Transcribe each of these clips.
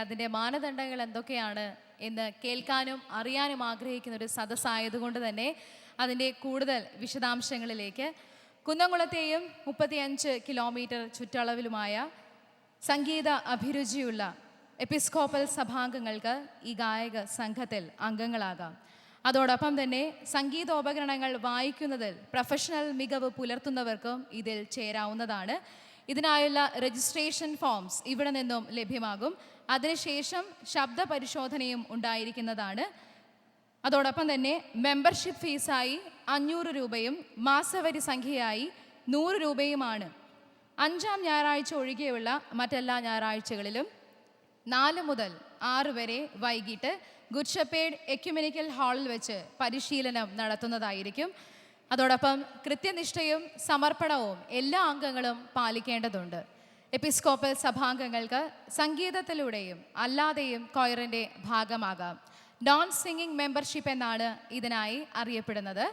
അതിൻ്റെ മാനദണ്ഡങ്ങൾ എന്തൊക്കെയാണ് എന്ന് കേൾക്കാനും അറിയാനും ആഗ്രഹിക്കുന്ന ഒരു സദസ്സായതുകൊണ്ട് തന്നെ അതിൻ്റെ കൂടുതൽ വിശദാംശങ്ങളിലേക്ക് കുന്നംകുളത്തെയും 35 കിലോമീറ്റർ ചുറ്റളവിലുമായ സംഗീത അഭിരുചിയുള്ള എപ്പിസ്കോപ്പൽ സഭാംഗങ്ങൾക്ക് ഈ ഗായക സംഘത്തിൽ അംഗങ്ങളാകാം. അതോടൊപ്പം തന്നെ സംഗീതോപകരണങ്ങൾ വായിക്കുന്നതിൽ പ്രൊഫഷണൽ മികവ് പുലർത്തുന്നവർക്കും ഇതിൽ ചേരാവുന്നതാണ്. ഇതിനായുള്ള രജിസ്ട്രേഷൻ ഫോംസ് ഇവിടെ നിന്നും ലഭ്യമാകും. അതിനുശേഷം ശബ്ദ പരിശോധനയും ഉണ്ടായിരിക്കുന്നതാണ്. അതോടൊപ്പം തന്നെ മെമ്പർഷിപ്പ് ഫീസായി 500 രൂപയും മാസവരി സംഖ്യയായി 100 രൂപയുമാണ്. 5-ാം ഞായറാഴ്ച ഒഴികെയുള്ള മറ്റെല്ലാ ഞായറാഴ്ചകളിലും 4 മുതൽ 6 വരെ വൈകിട്ട് ഗുഡ് ഷെപ്പേർഡ് എക്യുമെനിക്കൽ ഹാളിൽ വെച്ച് പരിശീലനം നടത്തുന്നതായിരിക്കും. അതോടൊപ്പം കൃത്യനിഷ്ഠയും സമർപ്പണവും എല്ലാ അംഗങ്ങളും പാലിക്കേണ്ടതുണ്ട്. എപ്പിസ്കോപ്പൽ സഭാംഗങ്ങൾക്ക് സംഗീതത്തിലൂടെയും അല്ലാതെയും കൊയറിൻ്റെ ഭാഗമാകാം. നോൺ സിംഗിങ് മെമ്പർഷിപ്പ് എന്നാണ് ഇതിനായി അറിയപ്പെടുന്നത്.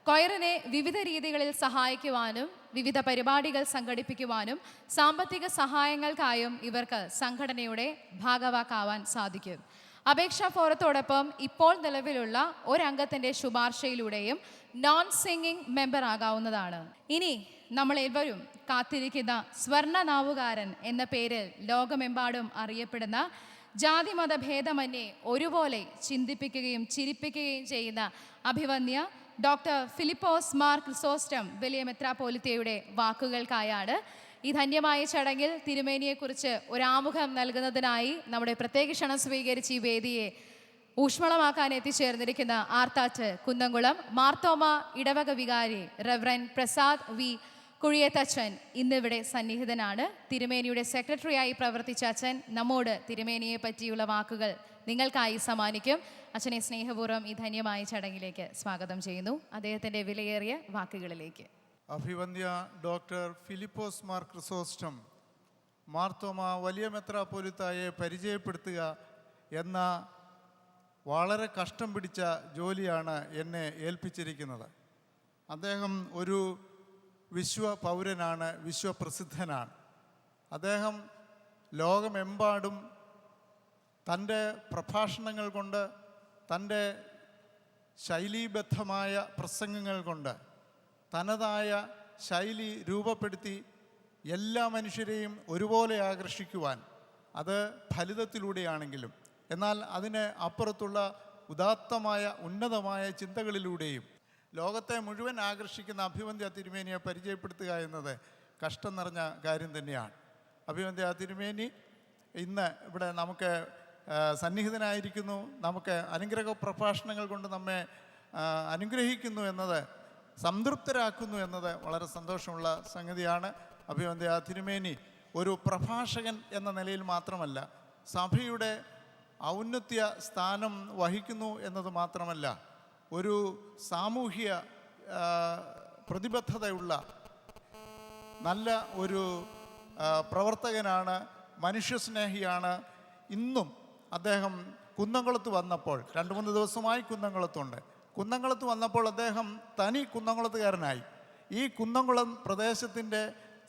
കൊയറിനെ വിവിധ രീതികളിൽ സഹായിക്കുവാനും വിവിധ പരിപാടികൾ സംഘടിപ്പിക്കുവാനും സാമ്പത്തിക സഹായങ്ങൾക്കായും ഇവർക്ക് സംഘടനയുടെ ഭാഗവാക്കാവാൻ സാധിക്കും. അപേക്ഷാ ഫോറത്തോടൊപ്പം ഇപ്പോൾ നിലവിലുള്ള ഒരംഗത്തിൻ്റെ ശുപാർശയിലൂടെയും നോൺ സിംഗിങ് മെമ്പർ ആകാവുന്നതാണ്. ഇനി നമ്മളേവരും കാത്തിരിക്കുന്ന സ്വർണ്ണനാവുകാരൻ എന്ന പേരിൽ ലോകമെമ്പാടും അറിയപ്പെടുന്ന ജാതിമത ഭേദമന്യേ ഒരുപോലെ ചിന്തിപ്പിക്കുകയും ചിരിപ്പിക്കുകയും ചെയ്യുന്ന അഭിവന്യ ഡോക്ടർ ഫിലിപ്പോസ് മാർ ക്രിസോസ്റ്റം വലിയ മെത്രാപ്പോലിത്തയുടെ വാക്കുകൾക്കായാണ് ഈ ധന്യമായ ചടങ്ങിൽ തിരുമേനിയെക്കുറിച്ച് ഒരാമുഖം നൽകുന്നതിനായി നമ്മുടെ പ്രത്യേക ക്ഷണം സ്വീകരിച്ച് ഈ വേദിയെ ഊഷ്മളമാക്കാൻ എത്തിച്ചേർന്നിരിക്കുന്ന ആർത്താറ്റ് കുന്നംകുളം മാർത്തോമ ഇടവക വികാരി റെവറൻ പ്രസാദ് വി കുഴിയത്തച്ഛൻ ഇന്നിവിടെ സന്നിഹിതനാണ്. തിരുമേനിയുടെ സെക്രട്ടറിയായി പ്രവർത്തിച്ച അച്ഛൻ നമ്മോട് തിരുമേനിയെ പറ്റിയുള്ള വാക്കുകൾ നിങ്ങൾക്കായി സമ്മാനിക്കും. അച്ഛനെ സ്നേഹപൂർവ്വം ഈ ധന്യമായ ചടങ്ങിലേക്ക് സ്വാഗതം ചെയ്യുന്നു. അദ്ദേഹത്തിൻ്റെ വിലയേറിയ വാക്കുകളിലേക്ക്. അഭിവന്യ ഡോക്ടർ ഫിലിപ്പോസ് മാർ ക്രിസോസ്റ്റം മാർത്തോമ വലിയ മെത്രാപ്പോലിത്തായെ പരിചയപ്പെടുത്തുക എന്ന വളരെ കഷ്ടം പിടിച്ച ജോലിയാണ് എന്നെ ഏൽപ്പിച്ചിരിക്കുന്നത്. അദ്ദേഹം ഒരു വിശ്വ പൗരനാണ്, വിശ്വപ്രസിദ്ധനാണ്. അദ്ദേഹം ലോകമെമ്പാടും തൻ്റെ പ്രഭാഷണങ്ങൾ കൊണ്ട്, തൻ്റെ ശൈലീബദ്ധമായ പ്രസംഗങ്ങൾ കൊണ്ട് തനതായ ശൈലി രൂപപ്പെടുത്തി എല്ലാ മനുഷ്യരെയും ഒരുപോലെ ആകർഷിക്കുവാൻ, അത് ഫലിതത്തിലൂടെയാണെങ്കിലും എന്നാൽ അതിന് അപ്പുറത്തുള്ള ഉദാത്തമായ ഉന്നതമായ ചിന്തകളിലൂടെയും ലോകത്തെ മുഴുവൻ ആകർഷിക്കുന്ന അഭിവന്ധ്യ തിരുമേനിയെ പരിചയപ്പെടുത്തുക എന്നത് കഷ്ടം നിറഞ്ഞ കാര്യം തന്നെയാണ്. അഭിവന്ധ്യ തിരുമേനി ഇന്ന് ഇവിടെ നമുക്ക് സന്നിഹിതനായിരിക്കുന്നു, നമുക്ക് അനുഗ്രഹ പ്രഭാഷണങ്ങൾ കൊണ്ട് നമ്മെ അനുഗ്രഹിക്കുന്നു എന്നത്, സംതൃപ്തരാക്കുന്നു എന്നത് വളരെ സന്തോഷമുള്ള സംഗതിയാണ്. അഭിവന്ധ്യ തിരുമേനി ഒരു പ്രഭാഷകൻ എന്ന നിലയിൽ മാത്രമല്ല, സഭയുടെ ഔന്നത്യ സ്ഥാനം വഹിക്കുന്നു എന്നത് മാത്രമല്ല, ഒരു സാമൂഹ്യ പ്രതിബദ്ധതയുള്ള നല്ല ഒരു പ്രവർത്തകനാണ്, മനുഷ്യസ്നേഹിയാണ്. ഇന്നും അദ്ദേഹം കുന്നംകുളത്ത് വന്നപ്പോൾ, 2-3 ദിവസമായി കുന്നംകുളത്ത് വന്നപ്പോൾ അദ്ദേഹം തനി കുന്നംകുളത്തുകാരനായി. ഈ കുന്നംകുളം പ്രദേശത്തിൻ്റെ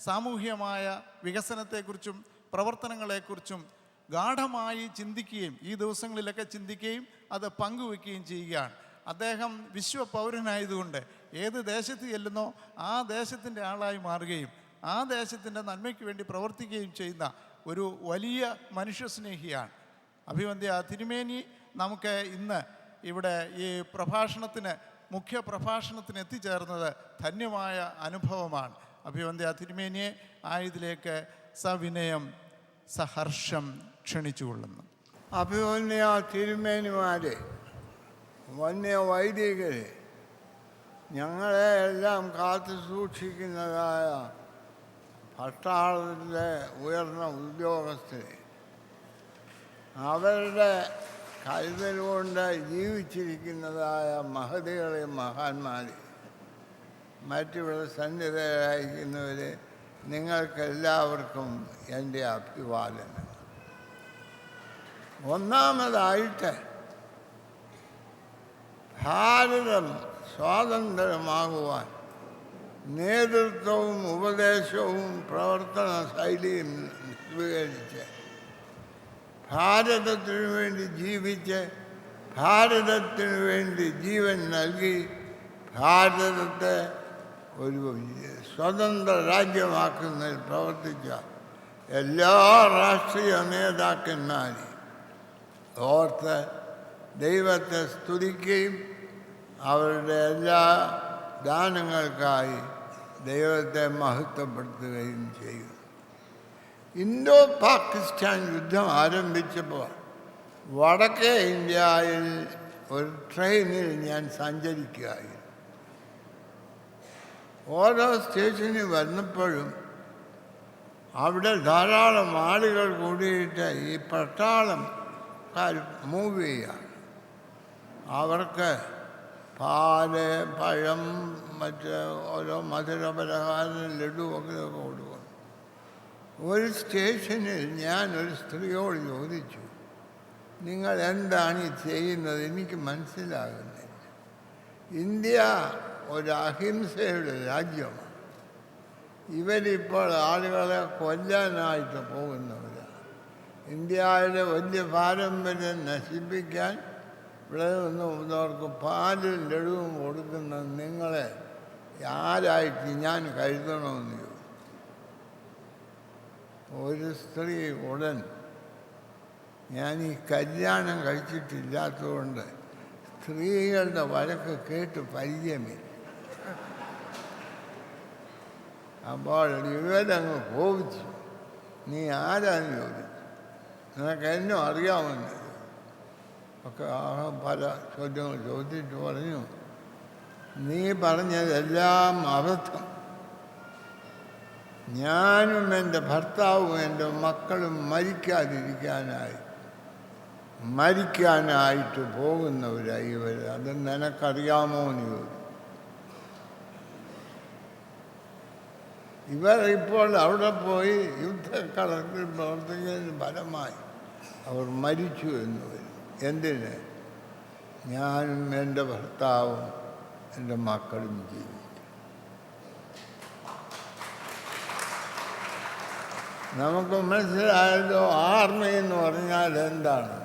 സാമൂഹ്യമായ വികസനത്തെക്കുറിച്ചും പ്രവർത്തനങ്ങളെക്കുറിച്ചും ഗാഢമായി ചിന്തിക്കുകയും ഈ ദിവസങ്ങളിലൊക്കെ ചിന്തിക്കുകയും അത് പങ്കുവെക്കുകയും ചെയ്യുകയാണ്. അദ്ദേഹം വിശ്വ പൗരനായതുകൊണ്ട് ഏത് ദേശത്ത് ചെല്ലുന്നോ ആ ദേശത്തിൻ്റെ ആളായി മാറുകയും ആ ദേശത്തിൻ്റെ നന്മയ്ക്ക് വേണ്ടി പ്രവർത്തിക്കുകയും ചെയ്യുന്ന ഒരു വലിയ മനുഷ്യസ്നേഹിയാണ്. അഭിവന്ധ്യ തിരുമേനി നമുക്ക് ഇന്ന് ഇവിടെ ഈ മുഖ്യ പ്രഭാഷണത്തിന് എത്തിച്ചേർന്നത് ധന്യമായ അനുഭവമാണ്. അഭിവന്ധ്യ തിരുമേനിയെ ആയതിലേക്ക് സവിനയം സഹർഷം ക്ഷണിച്ചുകൊള്ളുന്നു. അഭിവന്യ തിരുമേനിമാരെ, വന്യ വൈദികരെ, ഞങ്ങളെ എല്ലാം കാത്തു സൂക്ഷിക്കുന്നതായ പട്ടാളത്തിലെ ഉയർന്ന ഉദ്യോഗസ്ഥരെ, അവരുടെ കരുതൽ കൊണ്ട് ജീവിച്ചിരിക്കുന്നതായ മഹതികളെ, മഹാന്മാരെ, മറ്റിവിടെ സന്നിധരായിരിക്കുന്നവരെ, നിങ്ങൾക്കെല്ലാവർക്കും എൻ്റെ അഭിവാദനം. ഒന്നാമതായിട്ട്, ഭാരതം സ്വാതന്ത്ര്യമാകുവാൻ നേതൃത്വവും ഉപദേശവും പ്രവർത്തന ശൈലിയും സ്വീകരിച്ച് ഭാരതത്തിനു വേണ്ടി ജീവിച്ച് ഭാരതത്തിനു വേണ്ടി ജീവൻ നൽകി ഭാരതത്തെ ഒരു സ്വതന്ത്ര രാജ്യമാക്കുന്നതിൽ പ്രവർത്തിച്ച എല്ലാ രാഷ്ട്രീയ നേതാക്കന്മാരെയും ഓർത്ത് ദൈവത്തെ സ്തുതിക്കുകയും അവരുടെ എല്ലാ ദാനങ്ങൾക്കായി ദൈവത്തെ മഹത്വപ്പെടുത്തുകയും ചെയ്യും. ഇന്തോ പാകിസ്ഥാൻ യുദ്ധം ആരംഭിച്ചപ്പോൾ വടക്കേ ഇന്ത്യയിൽ ഒരു ട്രെയിനിൽ ഞാൻ സഞ്ചരിക്കുകയായിരുന്നു. ഓരോ സ്റ്റേഷനിൽ വന്നപ്പോഴും അവിടെ ധാരാളം ആളുകൾ കൂടിയിട്ട് ഈ പട്ടാളക്കാർ മൂവ് ചെയ്യുകയാണ്. അവർക്ക് പാല്, പഴം, മറ്റ് ഓരോ മധുരപലഹാരം, ലഡുവൊക്കെ കൊടുക്കും. ഒരു സ്റ്റേഷനിൽ ഞാൻ ഒരു സ്ത്രീയോട് ചോദിച്ചു, നിങ്ങൾ എന്താണ് ഈ ചെയ്യുന്നത്? എനിക്ക് മനസ്സിലാകുന്നില്ല. ഇന്ത്യ ഒരു അഹിംസയുടെ രാജ്യമാണ്. ഇവരിപ്പോൾ ആളുകളെ കൊല്ലാനായിട്ട് പോകുന്നവരാണ്. ഇന്ത്യയുടെ വലിയ പാരമ്പര്യം നശിപ്പിക്കാൻ ഇവിടെ നിന്നവർക്ക് പാലും ലഡുവും കൊടുക്കുന്ന നിങ്ങളെ ആരായിട്ട് ഞാൻ കരുതണമെന്ന് ചോദിച്ചു. ഒരു സ്ത്രീ ഉടൻ, ഞാൻ ഈ കല്യാണം കഴിച്ചിട്ടില്ലാത്തതുകൊണ്ട് സ്ത്രീകളുടെ വഴക്ക് കേട്ട് പരിചയമില്ല. അപ്പോൾ ഇവരങ്ങ് കോപിച്ചു, നീ ആരാന്ന് ചോദിച്ചു. നിനക്ക് എന്നും അറിയാമെന്ന് ഒക്കെ പല ചോദ്യങ്ങൾ ചോദിച്ചിട്ട് പറഞ്ഞു, നീ പറഞ്ഞതെല്ലാം അബദ്ധം. ഞാനും എൻ്റെ ഭർത്താവും എൻ്റെ മക്കളും മരിക്കാനായിട്ട് പോകുന്നവരായി ഇവർ. അത് നിനക്കറിയാമോ എന്ന് ചോദിച്ചു. ഇവർ ഇപ്പോൾ അവിടെ പോയി യുദ്ധക്കളത്തിൽ പ്രവർത്തിക്കുന്നതിന് ഫലമായി അവർ മരിച്ചു എന്ന് വരും. എന്തിന്? ഞാനും എൻ്റെ ഭർത്താവും എൻ്റെ മക്കളും ജീവിക്കും. നമുക്ക് മനസ്സിലായല്ലോ ആർമി എന്ന് പറഞ്ഞാൽ എന്താണ്.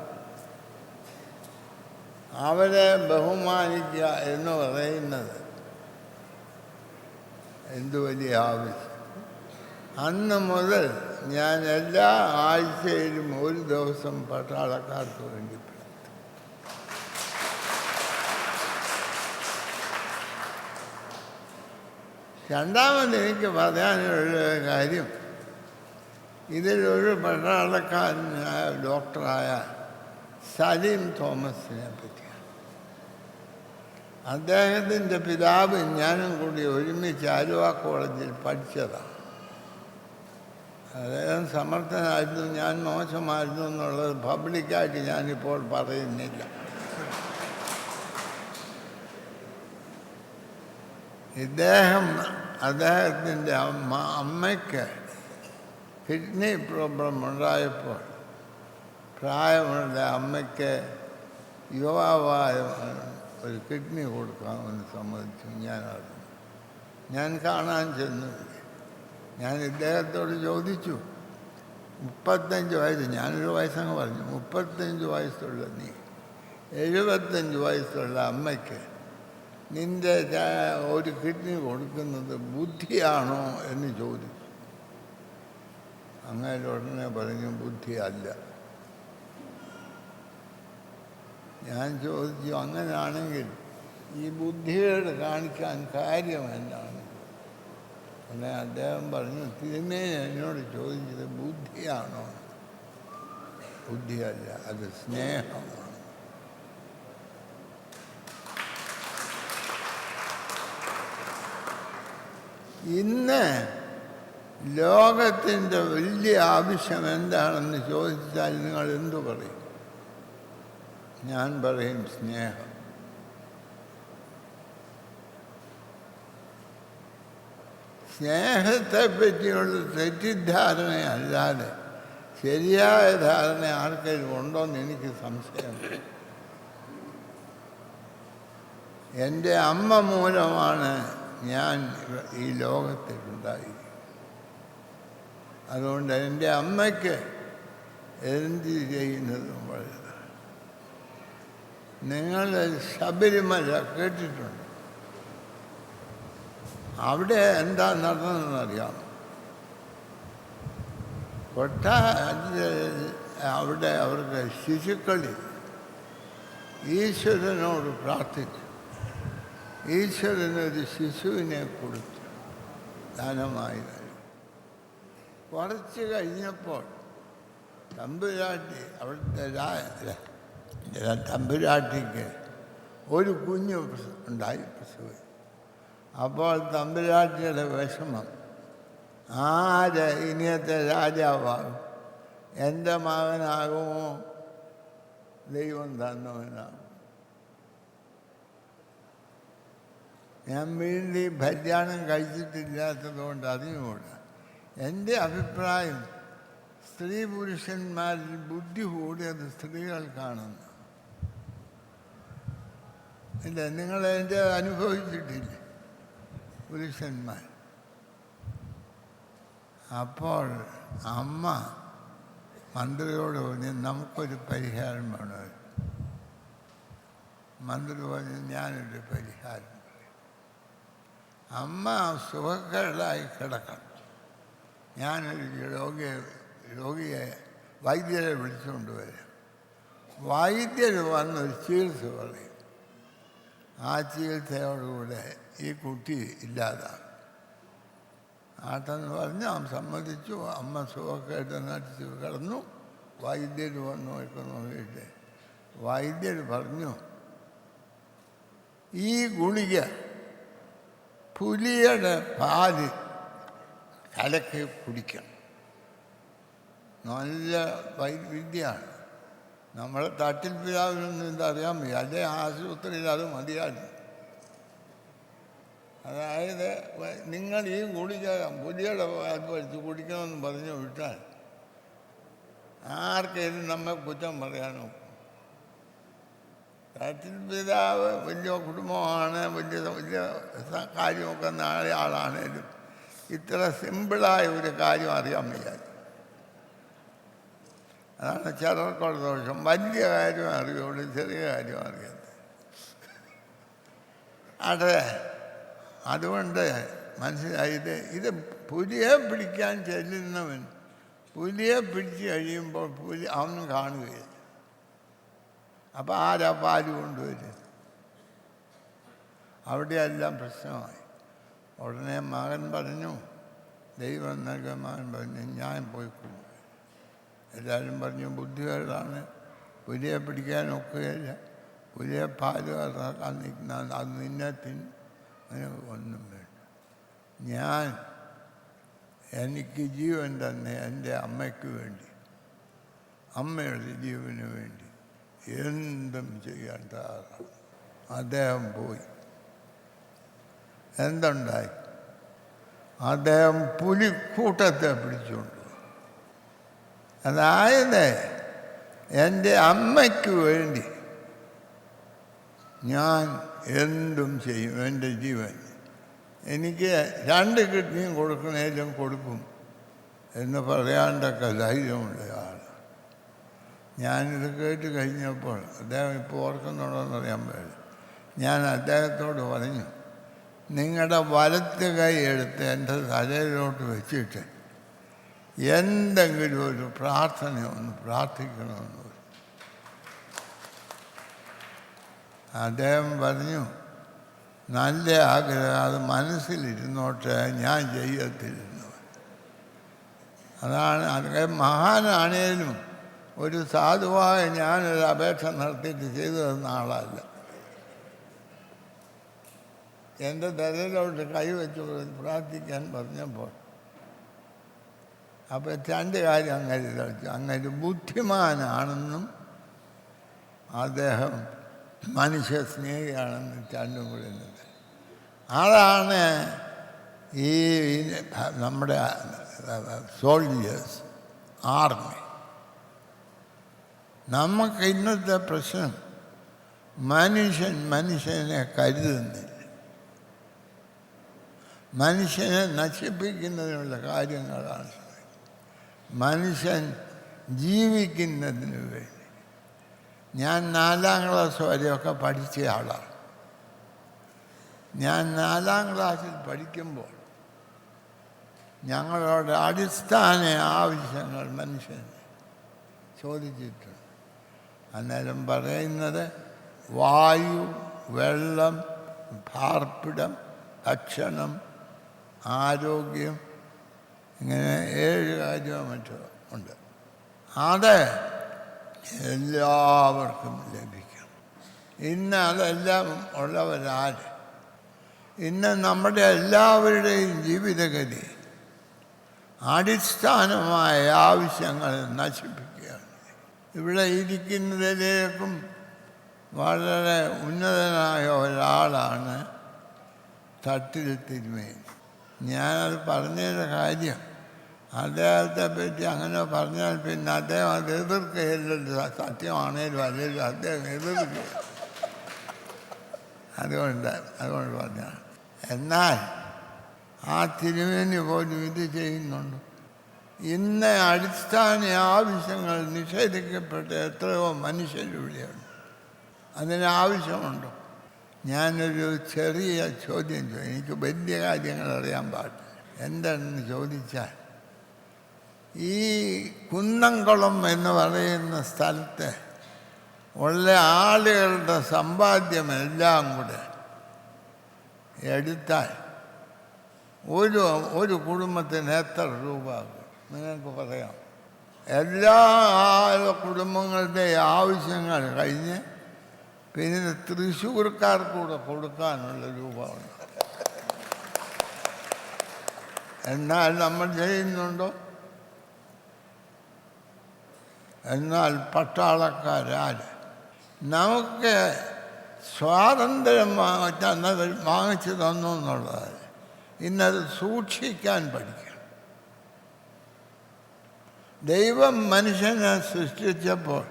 അവരെ ബഹുമാനിക്കുക എന്ന് പറയുന്നത് എന്ത് വലിയ ആവശ്യം. അന്ന് മുതൽ ഞാൻ എല്ലാ ആഴ്ചയിലും ഒരു ദിവസം പട്ടാളക്കാർക്ക് വേണ്ടി രണ്ടാമത് എനിക്ക് പറയാനുള്ള കാര്യം, ഇതിലൊരു പട്ടാളക്കാരനായ ഡോക്ടറായ സലീം തോമസിനെ പറ്റിയാണ്. അദ്ദേഹത്തിൻ്റെ പിതാവ് ഞാനും കൂടി ഒരുമിച്ച് ആലുവ കോളേജിൽ പഠിച്ചതാണ്. അദ്ദേഹം സമർത്ഥനായിരുന്നു, ഞാൻ മോശമായിരുന്നു എന്നുള്ളത് പബ്ലിക്കായിട്ട് ഞാനിപ്പോൾ പറയുന്നില്ല. അദ്ദേഹത്തിൻ്റെ അമ്മയ്ക്ക് കിഡ്നി പ്രോബ്ലം ഉണ്ടായപ്പോൾ പ്രായമുള്ള അമ്മയ്ക്ക് യുവാവായ ഒരു കിഡ്നി കൊടുക്കാമെന്ന് സമ്മതിച്ചു. ഞാൻ കാണാൻ ചെന്നു. ഞാൻ ഇദ്ദേഹത്തോട് ചോദിച്ചു, 35 വയസ്സ്, ഞാനൊരു വയസ്സങ്ങ് പറഞ്ഞു, 35 വയസ്സുള്ള നീ 75 വയസ്സുള്ള അമ്മയ്ക്ക് നിൻ്റെ ഒരു കിഡ്നി കൊടുക്കുന്നത് ബുദ്ധിയാണോ എന്ന് ചോദിച്ചു. അങ്ങനെ ഉടനെ പറഞ്ഞു, ബുദ്ധിയല്ല. ഞാൻ ചോദിച്ചു, അങ്ങനെയാണെങ്കിൽ ഈ ബുദ്ധിയോട് കാണിക്കാൻ കാര്യം എന്താണ്? പിന്നെ അദ്ദേഹം പറഞ്ഞു, തിരുമേനി എന്നോട് ചോദിച്ചത് ബുദ്ധിയാണോ? ബുദ്ധിയല്ല, അത് സ്നേഹമാണ്. ഇന്ന് ലോകത്തിൻ്റെ വലിയ ആവശ്യം എന്താണെന്ന് ചോദിച്ചാൽ നിങ്ങൾ എന്തു പറയും? ഞാൻ പറയും സ്നേഹം. സ്നേഹത്തെ പറ്റിയുള്ള തെറ്റിദ്ധാരണയല്ലാതെ ശരിയായ ധാരണ ആർക്കെങ്കിലും ഉണ്ടോയെന്ന് എനിക്ക് സംശയമുണ്ട്. എൻ്റെ അമ്മ മൂലമാണ് ഞാൻ ഈ ലോകത്തിലുണ്ടായി. അതുകൊണ്ട് എൻ്റെ അമ്മയ്ക്ക് എന്ത് ചെയ്യുന്നതും വലുതാണ്. നിങ്ങൾ ശബരിമല കേട്ടിട്ടുണ്ട്? അവിടെ എന്താ നടന്നതെന്നറിയാം. അവിടെ അവർക്ക് ശിശുക്കളിൽ ഈശ്വരനോട് പ്രാർത്ഥിച്ചു. ഈശ്വരനൊരു ശിശുവിനെ കൊടുത്തു ദാനമായി. കുറച്ച് കഴിഞ്ഞപ്പോൾ തമ്പുരാട്ടി, അവിടുത്തെ തമ്പുരാട്ടിക്ക് ഒരു കുഞ്ഞ് ഉണ്ടായി, പ്രസവം. അപ്പോൾ തമ്പുരാട്ടിയുടെ വിഷമം, ആര് ഇനിയത്തെ രാജാവാകും, എൻ്റെ മകനാകുമോ ദൈവം തന്നവനാകും. ഞാൻ വീണ്ടും കല്യാണം കഴിച്ചിട്ടില്ലാത്തതുകൊണ്ട് അതിനുകൂടെ എൻ്റെ അഭിപ്രായം, സ്ത്രീ പുരുഷന്മാരിൽ ബുദ്ധി കൂടിയത് സ്ത്രീകൾക്കാണെന്ന്. ഇല്ല, നിങ്ങളതിൻ്റെ അനുഭവിച്ചിട്ടില്ല പുരുഷന്മാർ. അപ്പോൾ അമ്മ മന്ത്രിയോട് പറഞ്ഞു, നമുക്കൊരു പരിഹാരം വേണം. മന്ത്രി പറഞ്ഞു, ഞാനൊരു പരിഹാരം പറയും. അമ്മ സുഖക്കേടായി കിടക്കണം, ഞാനൊരു രോഗിയെ വൈദ്യരെ വിളിച്ചുകൊണ്ട് വരാം. വൈദ്യർ വന്നൊരു ചികിത്സ പറയും. ആ ചികിത്സയോടുകൂടെ ഈ കുട്ടി ഇല്ലാതാകും. ആട്ടെന്ന് പറഞ്ഞ് അമ്മ സമ്മതിച്ചു. അമ്മ സുഖക്കേട്ട് നടിച്ച് കിടന്നു. വൈദ്യർ വന്നു നോക്കിയിട്ട് വൈദ്യർ പറഞ്ഞു, ഈ ഗുളിക പുലിയുടെ പാല് കലക്കി കുടിക്കണം. നല്ല വിദ്യയാണ്. നമ്മളെ തട്ടിൽ പിതാവിനൊന്നും ഇതറിയാൻ വയ്യ, അല്ലേ ആശുപത്രിയിൽ അത് മതിയായിരുന്നു. അതായത് നിങ്ങൾ ഈ ഗുളിക പുലിയുടെ പാൽ പഠിച്ച് കുടിക്കണമെന്ന് പറഞ്ഞു വിട്ടാൽ ആർക്കേലും നമ്മെ കുറ്റം പറയാനോ? തട്ടിൽ പിതാവ് വലിയ കുടുംബമാണ്, വലിയ കാര്യമൊക്കെ നാളെ ആളാണേലും ഇത്ര സിമ്പിളായ ഒരു കാര്യം അറിയാൻ വയ്യ. അതാണ് ചിലർക്കുള്ള ദോഷം. വലിയ കാര്യം അറിയുള്ളൂ, ചെറിയ കാര്യം അറിയാത്ത. അതെ, അതുകൊണ്ട് മനസ്സിലായത്, ഇത് പുലിയെ പിടിക്കാൻ ചെല്ലുന്നവൻ പുലിയെ പിടിച്ച് കഴിയുമ്പോൾ പുലി അവനും കാണുകയില്ല. അപ്പം ആരാ പാല് കൊണ്ടുവരും? അവിടെയെല്ലാം പ്രശ്നമായി. ഉടനെ മകൻ പറഞ്ഞു, ദൈവം നൽകിയ മകൻ പറഞ്ഞു, ഞാൻ പോയിക്കൊള്ളു. എല്ലാവരും പറഞ്ഞു, ബുദ്ധികേടാണ്, പുലിയെ പിടിക്കാനൊക്കുകയില്ല, പുലിയെ പാല് കറക്കാൻ നിൽക്കുന്ന അത് നിന്നെ അങ്ങനെ ഒന്നും വേണ്ട. എനിക്ക് ജീവൻ തന്നെ എൻ്റെ അമ്മയ്ക്ക് വേണ്ടി, അമ്മയുടെ ജീവന് വേണ്ടി എന്തും ചെയ്യാൻ തയ്യാറാണ്. അദ്ദേഹം പോയി. എന്തുണ്ടായി? അദ്ദേഹം പുലിക്കൂട്ടത്തെ പിടിച്ചുകൊണ്ട്. അതായത് എൻ്റെ അമ്മയ്ക്ക് വേണ്ടി ഞാൻ എന്തും ചെയ്യും. എൻ്റെ ജീവൻ എനിക്ക് 2 കിഡ്നിയും കൊടുക്കണേലും കൊടുക്കും എന്ന് പറയാണ്ടൊക്കെ ധൈര്യമുള്ള ആൾ. ഞാനിത് കേട്ട് കഴിഞ്ഞപ്പോൾ അദ്ദേഹം ഇപ്പോൾ ഓർക്കുന്നുണ്ടോയെന്നറിയാൻ പാടില്ല. ഞാൻ അദ്ദേഹത്തോട് പറഞ്ഞു, നിങ്ങളുടെ വലത്ത് കൈ എടുത്ത് എൻ്റെ തലയിലോട്ട് വെച്ചിട്ട് എന്തെങ്കിലും ഒരു പ്രാർത്ഥന ഒന്ന് പ്രാർത്ഥിക്കണമെന്ന് പറഞ്ഞു. അദ്ദേഹം പറഞ്ഞു, നല്ല ആഗ്രഹം, അത് മനസ്സിലിരുന്നോട്ടെ, ഞാൻ ചെയ്യത്തില്ലെന്ന്. അതാണ് അദ്ദേഹം മഹാനാണേലും ഒരു സാധുവായ ഞാനൊരു അപേക്ഷ നടത്തിയിട്ട് ചെയ്തു തന്ന ആളല്ല. എൻ്റെ തലയിലോട്ട് കൈവച്ച് പ്രാർത്ഥിക്കാൻ പറഞ്ഞപ്പോൾ അപ്പോൾ 2 കാര്യം അങ്ങനെ ബുദ്ധിമാനാണെന്നും അദ്ദേഹം മനുഷ്യ സ്നേഹിയാണെന്നും 2 കൂടെ. അതാണ് ഈ നമ്മുടെ സോൾജേഴ്സ്, ആർമി. നമുക്ക് ഇന്നത്തെ പ്രശ്നം മനുഷ്യനെ കരുതുന്നില്ല. മനുഷ്യനെ നശിപ്പിക്കുന്നതിനുള്ള കാര്യങ്ങളാണ്. മനുഷ്യൻ ജീവിക്കുന്നതിന് വേണ്ടി. ഞാൻ 4ാം ക്ലാസ് വരെയൊക്കെ പഠിച്ച ആളാണ്. ഞാൻ 4ാം ക്ലാസ്സിൽ പഠിക്കുമ്പോൾ ഞങ്ങളുടെ അടിസ്ഥാന ആവശ്യങ്ങൾ മനുഷ്യൻ ചോദിച്ചിട്ടുണ്ട്. അന്നേരം പറയുന്നത് വായു, വെള്ളം, പാർപ്പിടം, ഭക്ഷണം, ആരോഗ്യം, ഇങ്ങനെ 7 കാര്യമോ മറ്റോ ഉണ്ട്. അത് എല്ലാവർക്കും ലഭിക്കണം. ഇന്ന് അതെല്ലാം ഉള്ളവരാര്? ഇന്ന് നമ്മുടെ എല്ലാവരുടെയും ജീവിതഗതി അടിസ്ഥാനമായ ആവശ്യങ്ങൾ നശിപ്പിക്കുകയാണ്. ഇവിടെ ഇരിക്കുന്നതിലേക്കും വളരെ ഉന്നതനായ ഒരാളാണ് തട്ടിൽ തിരുമേനി. ഞാനത് പറഞ്ഞതിൻ്റെ കാര്യം, അദ്ദേഹത്തെ പറ്റി അങ്ങനെ പറഞ്ഞാൽ പിന്നെ അദ്ദേഹം അത് എതിർക്കുകയല്ലോ. സത്യമാണേലും അല്ലെങ്കിലും അദ്ദേഹം എതിർക്കുക. അതുകൊണ്ട് പറഞ്ഞാണ്. എന്നാൽ ആ തിരുമേനി പോലും ഇത് ചെയ്യുന്നുണ്ട്. ഇന്ന് അടിസ്ഥാന ആവശ്യങ്ങൾ നിഷേധിക്കപ്പെട്ട എത്രയോ മനുഷ്യരിവിടെയുണ്ട്. അതിനാവശ്യമുണ്ടോ? ഞാനൊരു ചെറിയ ചോദ്യം ചോദിക്കും. എനിക്ക് വലിയ കാര്യങ്ങൾ അറിയാൻ പാടില്ല. എന്താണെന്ന് ചോദിച്ചാൽ, ഈ കുന്നംകുളം എന്ന് പറയുന്ന സ്ഥലത്ത് ഉള്ള ആളുകളുടെ സമ്പാദ്യമെല്ലാം കൂടെ എടുത്താൽ ഒരു കുടുംബത്തിന് എത്ര രൂപ ആകും നിങ്ങൾക്ക് പറയാം? എല്ലാ കുടുംബങ്ങളുടെ ആവശ്യങ്ങൾ കഴിഞ്ഞ് പിന്നെ തൃശ്ശൂർക്കാർക്കൂടെ കൊടുക്കാനുള്ള രൂപമുണ്ട്. എന്നാൽ നമ്മൾ ചെയ്യുന്നുണ്ടോ? എന്നാൽ പട്ടാളക്കാരാര് നമുക്ക് സ്വാതന്ത്ര്യം വാങ്ങിച്ചു തന്നു എന്നുള്ളത് ഇന്നത് സൂക്ഷിക്കാൻ പഠിക്കണം. ദൈവം മനുഷ്യനെ സൃഷ്ടിച്ചപ്പോൾ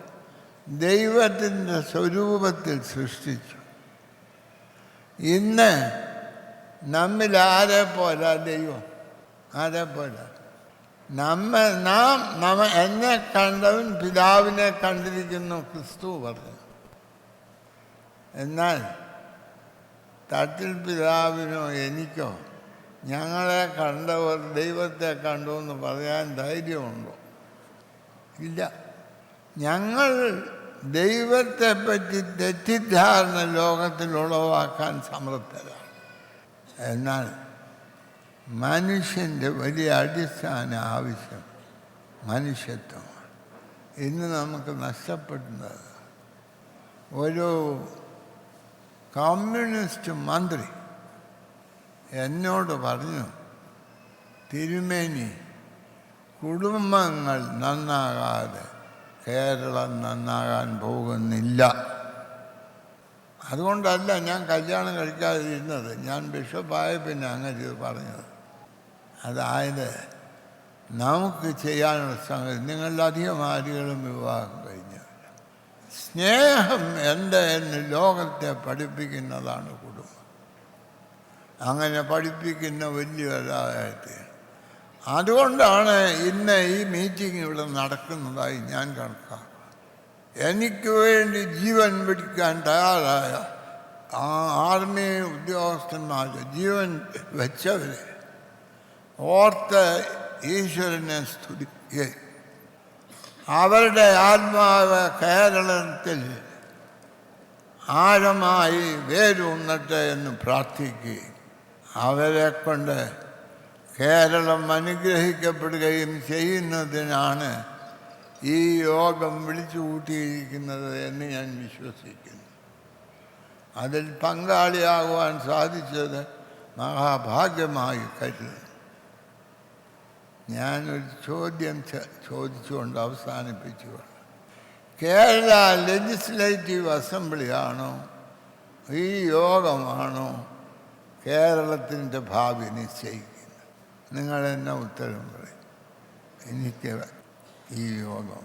ദൈവത്തിൻ്റെ സ്വരൂപത്തിൽ സൃഷ്ടിച്ചു. ഇന്ന് നമ്മിൽ ആരെ പോലെ ദൈവം? ആരെ പോലെ? എന്നെ കണ്ടവൻ പിതാവിനെ കണ്ടിരിക്കുന്നു ക്രിസ്തു പറഞ്ഞു. എന്നാൽ തട്ടിൽ പിതാവിനോ എനിക്കോ ഞങ്ങളെ കണ്ടവർ ദൈവത്തെ കണ്ടു എന്ന് പറയാൻ ധൈര്യമുണ്ടോ? ഇല്ല. ഞങ്ങൾ ദൈവത്തെപ്പറ്റി തെറ്റിദ്ധാരണ ലോകത്തിൽ ഉളവാക്കാൻ സമർത്ഥരാണ്. എന്നാൽ മനുഷ്യൻ്റെ വലിയ അടിസ്ഥാന ആവശ്യം മനുഷ്യത്വമാണ്. ഇന്ന് നമുക്ക് നഷ്ടപ്പെടുന്നത്. ഒരു കമ്മ്യൂണിസ്റ്റ് മന്ത്രി എന്നോട് പറഞ്ഞു, തിരുമേനി, കുടുംബങ്ങൾ നന്നാകാതെ കേരളം നന്നാകാൻ പോകുന്നില്ല. അതുകൊണ്ടല്ല ഞാൻ കല്യാണം കഴിക്കാതിരുന്നത്. ഞാൻ ബിഷപ്പായ പിന്നെ അങ്ങനെ ഇത് പറഞ്ഞത്. അതായത് നമുക്ക് ചെയ്യാനുള്ള സംഗതി, നിങ്ങളിലധികം ആരുകളും വിവാഹം കഴിഞ്ഞവരില്ല. സ്നേഹം എന്ന് ലോകത്തെ പഠിപ്പിക്കുന്നതാണ് കുടുംബം. അങ്ങനെ പഠിപ്പിക്കുന്ന വലിയൊരാളായിട്ട്. അതുകൊണ്ടാണ് ഇന്ന് ഈ മീറ്റിംഗ് ഇവിടെ നടക്കുന്നതായി ഞാൻ കണക്കാക്കുക. എനിക്ക് വേണ്ടി ജീവൻ പിടിക്കാൻ തയ്യാറായ ആർമി ഉദ്യോഗസ്ഥന്മാർ, ജീവൻ വെച്ചവരെ ഓർത്ത് ഈശ്വരനെ സ്തുതിക്കുകയും അവരുടെ ആത്മാവ് കേരളത്തിൽ ആഴമായി വേരൂന്നട്ടെ എന്ന് പ്രാർത്ഥിക്കുകയും അവരെ കൊണ്ട് കേരളം അനുഗ്രഹിക്കപ്പെടുകയും ചെയ്യുന്നതിനാണ് ഈ യോഗം വിളിച്ചു കൂട്ടിയിരിക്കുന്നത് എന്ന് ഞാൻ വിശ്വസിക്കുന്നു. അതിൽ പങ്കാളിയാകുവാൻ സാധിച്ചത് മഹാഭാഗ്യമായി കരുതുന്നു. ഞാനൊരു ചോദ്യം ചോദിച്ചുകൊണ്ട് അവസാനിപ്പിച്ചു. കേരള ലെജിസ്ലേറ്റീവ് അസംബ്ലിയാണോ ഈ യോഗമാണോ കേരളത്തിൻ്റെ ഭാവി നിശ്ചയിക്കുന്നത്? നിങ്ങളെന്നെ ഉത്തരം പറയും. എനിക്ക് ഈ യോഗം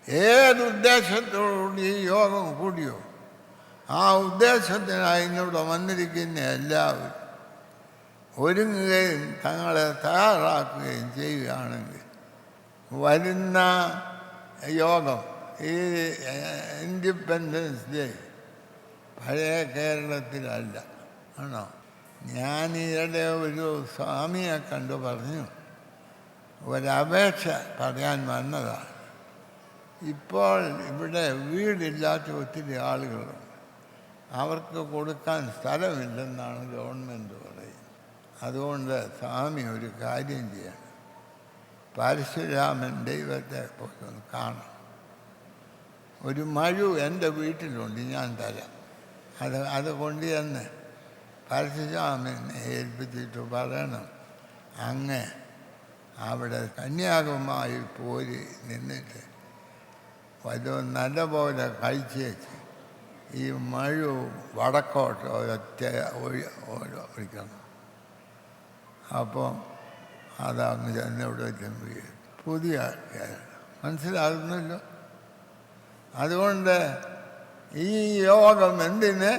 ഏതുദ്ദേശത്തോടുകൂടി ഈ യോഗം കൂടിയോ ആ ഉദ്ദേശത്തിനായി ഇന്നിവിടെ വന്നിരിക്കുന്ന എല്ലാവരും ഒരുങ്ങുകയും തങ്ങളെ തയ്യാറാക്കുകയും ചെയ്യുകയാണെങ്കിൽ വരുന്ന യോഗം ഈ ഇൻഡിപെൻഡൻസ് ഡേ പഴയ കേരളത്തിലല്ല, ആണോ? ഞാൻ ഈയിടെ ഒരു സ്വാമിയെ കണ്ടു പറഞ്ഞു, ഒരപേക്ഷ പറയാൻ വന്നതാണ്. ഇപ്പോൾ ഇവിടെ വീടില്ലാത്ത ഒത്തിരി ആളുകളുണ്ട്. അവർക്ക് കൊടുക്കാൻ സ്ഥലമില്ലെന്നാണ് ഗവൺമെൻറ് പറയുന്നത്. അതുകൊണ്ട് സ്വാമി ഒരു കാര്യം ചെയ്യണം, പരശുരാമൻ ദൈവത്തെ പോയി ഒന്ന് കാണണം. ഒരു മഴു എൻ്റെ വീട്ടിലുണ്ട്, ഞാൻ തരാം. അത് കൊണ്ടുവന്ന് പരശുരാമനെ ഏൽപ്പിച്ചിട്ട് പറയണം, അങ്ങ് അവിടെ കന്യാകുമാരി പോരി നിന്നിട്ട് വല്ലതും നല്ലപോലെ കഴിച്ചേച്ച് ഈ മഴു വടക്കോട്ട് ഒരൊറ്റ ഒഴിക്കണം. അപ്പോൾ അതങ്ങ് ചെന്നിവിടെ ചെന്ന് പുതിയ കേരളം മനസ്സിലാകുന്നല്ലോ. അതുകൊണ്ട് ഈ യോഗം എന്തിന്?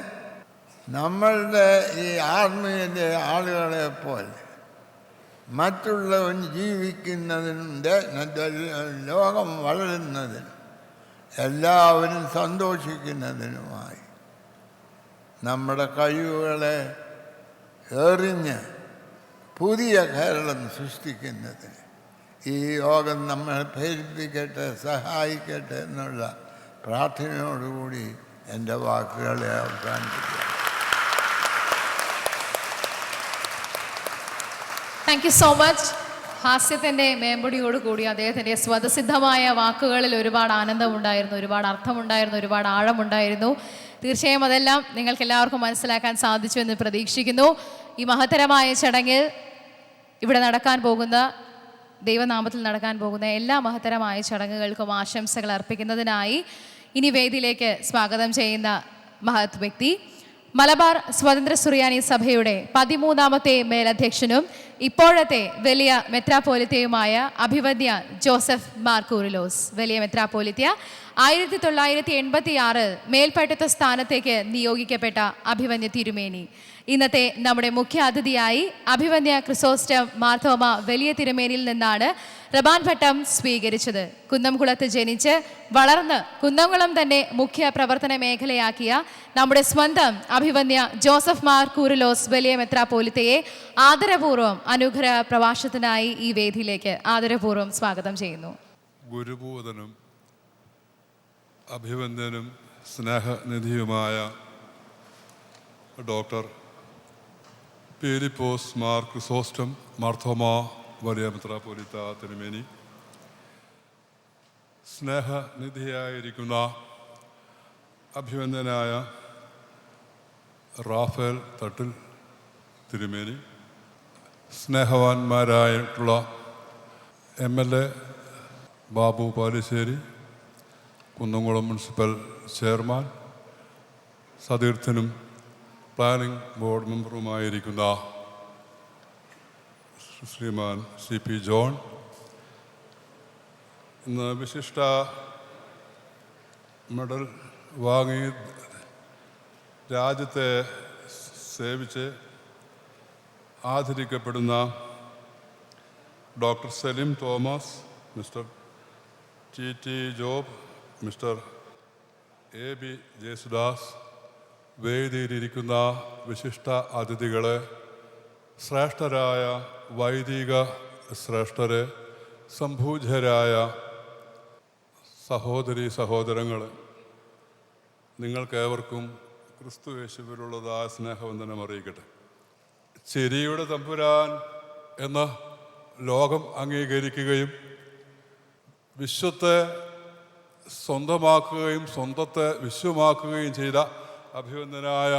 നമ്മളുടെ ഈ ആത്മീയ ആളുകളെ പോലെ മറ്റുള്ളവൻ ജീവിക്കുന്നതിൻ്റെ ലോകം വളരുന്നതിനും എല്ലാവരും സന്തോഷിക്കുന്നതിനുമായി നമ്മുടെ കഴിവുകളെ എറിഞ്ഞ് പുതിയ കേരളം സൃഷ്ടിക്കുന്നതിന് ഈ യോഗം നമ്മളെ പ്രേരിപ്പിക്കട്ടെ, സഹായിക്കട്ടെ എന്നുള്ള പ്രാർത്ഥനയോടുകൂടി എൻ്റെ വാക്കുകളെ അവസാനിപ്പിക്കുക. Thank you so much. ഹാസ്യത്തിൻ്റെ മേമ്പൊടിയോടുകൂടി അദ്ദേഹത്തിൻ്റെ സ്വതസിദ്ധമായ വാക്കുകളിൽ ഒരുപാട് ആനന്ദമുണ്ടായിരുന്നു, ഒരുപാട് അർത്ഥമുണ്ടായിരുന്നു, ഒരുപാട് ആഴമുണ്ടായിരുന്നു. തീർച്ചയായും അതെല്ലാം നിങ്ങൾക്ക് എല്ലാവർക്കും മനസ്സിലാക്കാൻ സാധിച്ചു എന്ന് പ്രതീക്ഷിക്കുന്നു. ഈ മഹത്തരമായ ചടങ്ങിൽ ഇവിടെ നടക്കാൻ പോകുന്ന, ദൈവനാമത്തിൽ നടക്കാൻ പോകുന്ന എല്ലാ മഹത്തരമായ ചടങ്ങുകൾക്കും ആശംസകൾ അർപ്പിക്കുന്നതിനായി ഇനി വേദിയിലേക്ക് സ്വാഗതം ചെയ്യുന്ന മഹത് വ്യക്തി, മലബാർ സ്വതന്ത്ര സുറിയാനി സഭയുടെ 13ാമത്തെ മേലധ്യക്ഷനും ഇപ്പോഴത്തെ വലിയ മെത്രാപ്പോലിത്തയുമായ അഭിവന്യ ജോസഫ് മാർ കൂറിലോസ്. വലിയ മെത്രാപ്പോലിത്ത 1986 മേൽപ്പെട്ട സ്ഥാനത്തേക്ക് നിയോഗിക്കപ്പെട്ട അഭിവന്യ തിരുമേനി. ഇന്നത്തെ നമ്മുടെ മുഖ്യ അതിഥിയായി അഭിവന്യ ക്രിസോസ്റ്റം മാർത്തോമ വലിയ തിരുമേനിയിൽ നിന്നാണ് റബാൻ പട്ടം സ്വീകരിച്ചത്. കുന്നംകുളത്ത് ജനിച്ച് വളർന്ന് കുന്നംകുളം തന്നെ മുഖ്യ പ്രവർത്തന മേഖലയാക്കിയ നമ്മുടെ സ്വന്തം അഭിവന്യ ജോസഫ് മാർ കൂറിലോസ് വലിയ മെത്രാപ്പോലിത്തയെ ആദരപൂർവ്വം അനുഗ്രഹ പ്രഭാഷണത്തിനായി ഈ വേദിയിലേക്ക് ആദരപൂർവ്വം സ്വാഗതം ചെയ്യുന്നു. ഗുരുഭൂതനും അഭിവന്ദനും സ്നേഹനിധിയുമായ ഡോക്ടർ പീലിപ്പോസ് മാർ ക്രിസോസ്റ്റം മാർത്തോമ വലിയ മെത്രാപ്പോലിത്ത തിരുമേനി, സ്നേഹനിധിയായിരിക്കുന്ന അഭിവന്ദനായ റാഫേൽ തട്ടിൽ തിരുമേനി, സ്നേഹവാന്മാരായിട്ടുള്ള MLA Babu Palissery, Kunnamkulam municipal chairman, സതീർത്ഥനും പ്ലാനിംഗ് ബോർഡ് മെമ്പറുമായിരിക്കുന്ന ശ്രീമാൻ CP ജോൺ, ഇന്ന് വിശിഷ്ട മെഡൽ വാങ്ങി രാജ്യത്തെ സേവിച്ച് ആദരിക്കപ്പെടുന്ന doctor Salim Thomas, mister TT Job, mister AB Jesudas, വേദിയിലിരിക്കുന്ന വിശിഷ്ട അതിഥികളെ, ശ്രേഷ്ഠരായ വൈദിക ശ്രേഷ്ഠരെ, സംഭൂജരായ സഹോദരീ സഹോദരങ്ങളെ, നിങ്ങൾക്കേവർക്കും ക്രിസ്തു യേശുവിലുള്ളതായ സ്നേഹവന്ദനം അറിയിക്കട്ടെ. ചിരിയുടെ തമ്പുരാൻ എന്ന് ലോകം അംഗീകരിക്കുകയും വിശ്വത്തെ സ്വന്തമാക്കുകയും സ്വന്തത്തെ വിശ്വമാക്കുകയും ചെയ്ത അഭിവന്ദനായ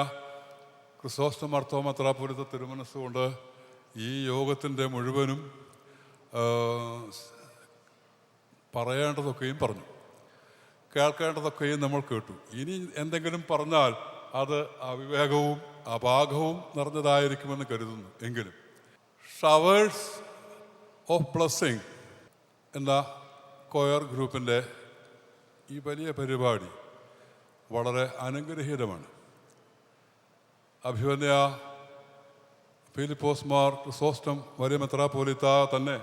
ക്രിസോസ്റ്റം മാർത്തോമ മെത്രാപ്പോലിത്ത തിരുമനസ്സുകൊണ്ട് ഈ യോഗത്തിൻ്റെ മുഴുവനും പറയേണ്ടതൊക്കെയും പറഞ്ഞു, കേൾക്കേണ്ടതൊക്കെയും നമ്മൾ കേട്ടു. ഇനി എന്തെങ്കിലും പറഞ്ഞാൽ അത് അവിവേകവും അപാകവും നിറഞ്ഞതായിരിക്കുമെന്ന് കരുതുന്നു. എങ്കിലും ഷവേഴ്സ് ഓഫ് ബ്ലെസ്സിങ് എന്ന കൊയർ ഗ്രൂപ്പിൻ്റെ ഈ വലിയ പരിപാടി വളരെ അനുഗ്രഹീതമാണ്. അഭിവന്യ പീലിപ്പോസ് മാർ ക്രിസോസ്റ്റം വലിയ മെത്രാപ്പോലിത്ത തന്നെ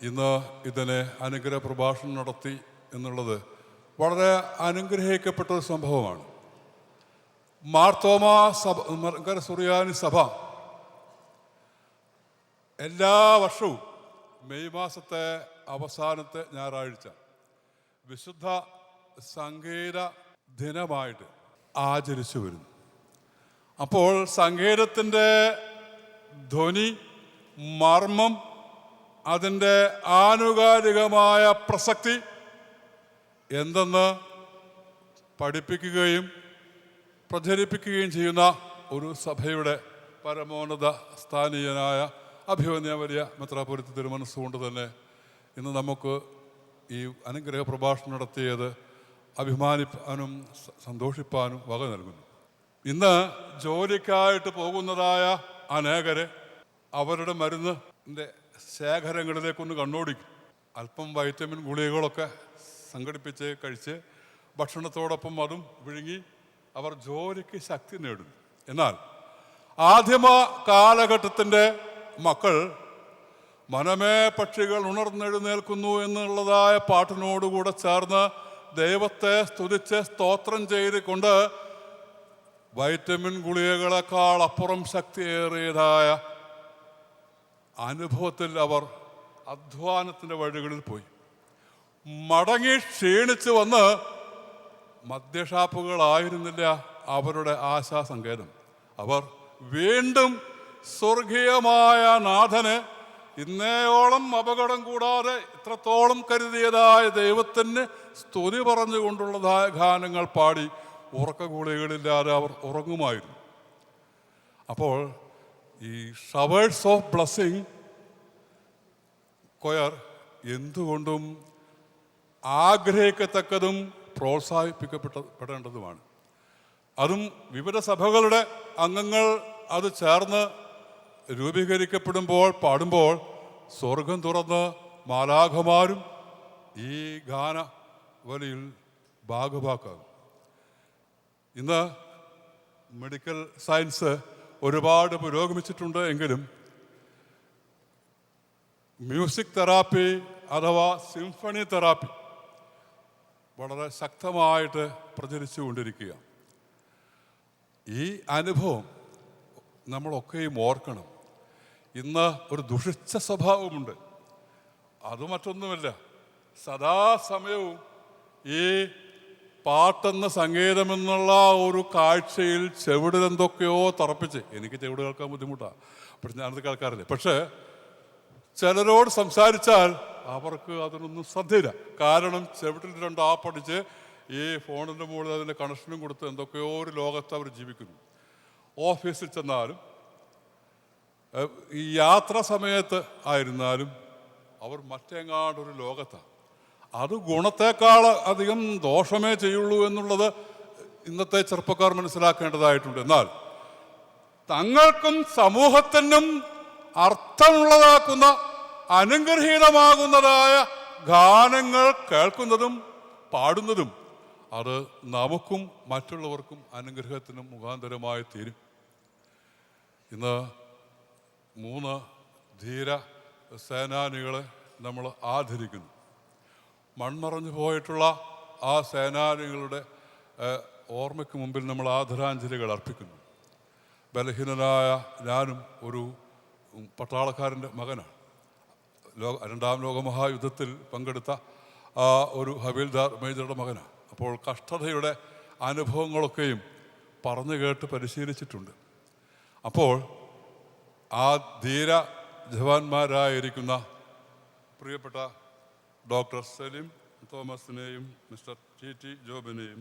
ഇന്ന് ഇതിനെ അനുഗ്രഹ പ്രഭാഷണം നടത്തി എന്നുള്ളത് വളരെ അനുഗ്രഹിക്കപ്പെട്ട ഒരു സംഭവമാണ്. മാർത്തോമാ സഭ, മലങ്കര സുറിയാനി സഭ എല്ലാ വർഷവും മെയ് മാസത്തെ അവസാനത്തെ ഞായറാഴ്ച വിശുദ്ധ സംഗീത ദിനമായിട്ട് ആചരിച്ചു വരുന്നു. അപ്പോൾ സംഗീതത്തിൻ്റെ ധ്വനി, മർമ്മം, അതിൻ്റെ ആനുകാലികമായ പ്രസക്തി എന്തെന്ന് പഠിപ്പിക്കുകയും പ്രചരിപ്പിക്കുകയും ചെയ്യുന്ന ഒരു സഭയുടെ പരമോന്നത സ്ഥാനീയനായ അഭിവന്യ വലിയ മെത്രാപ്പൊലീത്ത തിരുമനസ്സുകൊണ്ട് തന്നെ ഇന്ന് നമുക്ക് ഈ അനുഗ്രഹ പ്രഭാഷണം നടത്തിയത് അഭിമാനിപ്പാനും സന്തോഷിപ്പാനും വക നൽകുന്നു. ഇന്ന് ജോലിക്കായിട്ട് പോകുന്നതായ അനേകരെ അവരുടെ മരുന്നിൻ്റെ ശേഖരങ്ങളിലേക്കൊന്ന് കണ്ണോടിക്കും. അല്പം വൈറ്റമിൻ ഗുളികകളൊക്കെ സംഘടിപ്പിച്ച് കഴിച്ച് ഭക്ഷണത്തോടൊപ്പം അതും വിഴുങ്ങി അവർ ജോലിക്ക് ശക്തി നേടുന്നു. എന്നാൽ ആദിമ കാലഘട്ടത്തിൻ്റെ മക്കൾ മനമേ പക്ഷികൾ ഉണർന്നെഴുന്നേൽക്കുന്നു എന്നുള്ളതായ പാട്ടിനോടുകൂടെ ചേർന്ന് ദൈവത്തെ സ്തുതിച്ച് സ്തോത്രം ചെയ്തുകൊണ്ട് വൈറ്റമിൻ ഗുളികകളെക്കാൾ അപ്പുറം ശക്തിയേറിയതായ അനുഭവത്തിൽ അവർ അധ്വാനത്തിൻ്റെ വഴികളിൽ പോയി. മടങ്ങി ക്ഷീണിച്ച് വന്ന് മദ്യഷാപ്പുകളായിരുന്നില്ല അവരുടെ ആശാസങ്കേതം. അവർ വീണ്ടും സ്വർഗീയമായ നാഥന് ഇന്നേയോളം അപകടം കൂടാതെ ഇത്രത്തോളം കരുതിയതായ ദൈവത്തിന് സ്തുതി പറഞ്ഞുകൊണ്ടുള്ളതായ ഗാനങ്ങൾ പാടി ഉറക്കഗുളികളില്ലാതെ അവർ ഉറങ്ങുമായിരുന്നു. അപ്പോൾ ഈ ഷവേഴ്സ് ഓഫ് ബ്ലസ്സിങ് കൊയർ എന്തുകൊണ്ടും ആഗ്രഹിക്കത്തക്കതും പ്രോത്സാഹിപ്പിക്കപ്പെടേണ്ടതുമാണ്. അതും വിവിധ സഭകളുടെ അംഗങ്ങൾ അത് ചേർന്ന് രൂപീകരിക്കപ്പെടുമ്പോൾ പാടുമ്പോൾ സ്വർഗം തുറന്ന് മാലാഖമാരും ഈ ഗാന വലിയിൽ ഭാഗഭാക്കാകും. ഇന്ന് മെഡിക്കൽ സയൻസ് ഒരുപാട് പുരോഗമിച്ചിട്ടുണ്ട് എങ്കിലും മ്യൂസിക് തെറാപ്പി അഥവാ സിംഫണി തെറാപ്പി വളരെ ശക്തമായിട്ട് പ്രചരിച്ചു കൊണ്ടിരിക്കുക. ഈ അനുഭവം നമ്മളൊക്കെയും ഓർക്കണം. ഇന്ന് ഒരു ദുഷിച്ച സ്വഭാവമുണ്ട്. അത് മറ്റൊന്നുമല്ല, സദാസമയവും ഈ പാട്ടെന്ന സംഗീതമെന്നുള്ള ഒരു കാഴ്ചയിൽ ചെവിടിലെന്തൊക്കെയോ തറപ്പിച്ച്, എനിക്ക് ചെവിട് കേൾക്കാൻ ബുദ്ധിമുട്ടാണ്, പക്ഷെ ഞാനത് കേൾക്കാറില്ല. പക്ഷേ ചിലരോട് സംസാരിച്ചാൽ അവർക്ക് അതിനൊന്നും ശ്രദ്ധയില്ല. കാരണം ചെവിട്ടിൽ രണ്ട് ആപ്പടിച്ച് ഈ ഫോണിൻ്റെ മുകളിൽ അതിൻ്റെ കണക്ഷനും കൊടുത്ത് എന്തൊക്കെയോ ഒരു ലോകത്ത് അവർ ജീവിക്കുന്നു. ഓഫീസിൽ ചെന്നാലും ഈ യാത്രാ സമയത്ത് ആയിരുന്നാലും അവർ മറ്റെങ്ങാണ്ടൊരു ലോകത്താണ്. അത് ഗുണത്തേക്കാൾ അധികം ദോഷമേ ചെയ്യുള്ളൂ എന്നുള്ളത് ഇന്നത്തെ ചെറുപ്പക്കാർ മനസ്സിലാക്കേണ്ടതായിട്ടുണ്ട്. എന്നാൽ തങ്ങൾക്കും സമൂഹത്തിനും അർത്ഥമുള്ളതാക്കുന്ന അനുഗ്രഹീതമാകുന്നതായ ഗാനങ്ങൾ കേൾക്കുന്നതും പാടുന്നതും അത് നമുക്കും മറ്റുള്ളവർക്കും അനുഗ്രഹത്തിനും മുഖാന്തരമായി തീരും. ഇന്ന് 3 ധീര സേനാനികളെ നമ്മൾ ആദരിക്കുന്നു. മൺമറഞ്ഞു പോയിട്ടുള്ള ആ സേനാനികളുടെ ഓർമ്മയ്ക്ക് മുമ്പിൽ നമ്മൾ ആദരാഞ്ജലികൾ അർപ്പിക്കുന്നു. ബലഹീനനായ ഞാനും ഒരു പട്ടാളക്കാരൻ്റെ മകനാണ്. രണ്ടാം ലോകമഹായുദ്ധത്തിൽ പങ്കെടുത്ത ഒരു ഹവീൽദാർ മേജറുടെ മകനാണ്. അപ്പോൾ കഷ്ടതയുടെ അനുഭവങ്ങളൊക്കെയും പറഞ്ഞു കേട്ട് പരിശീലിച്ചിട്ടുണ്ട്. അപ്പോൾ ആ ധീര ജവാന്മാരായിരിക്കുന്ന പ്രിയപ്പെട്ട ഡോക്ടർ സലിം തോമസിനെയും മിസ്റ്റർ ടി ജോബിനെയും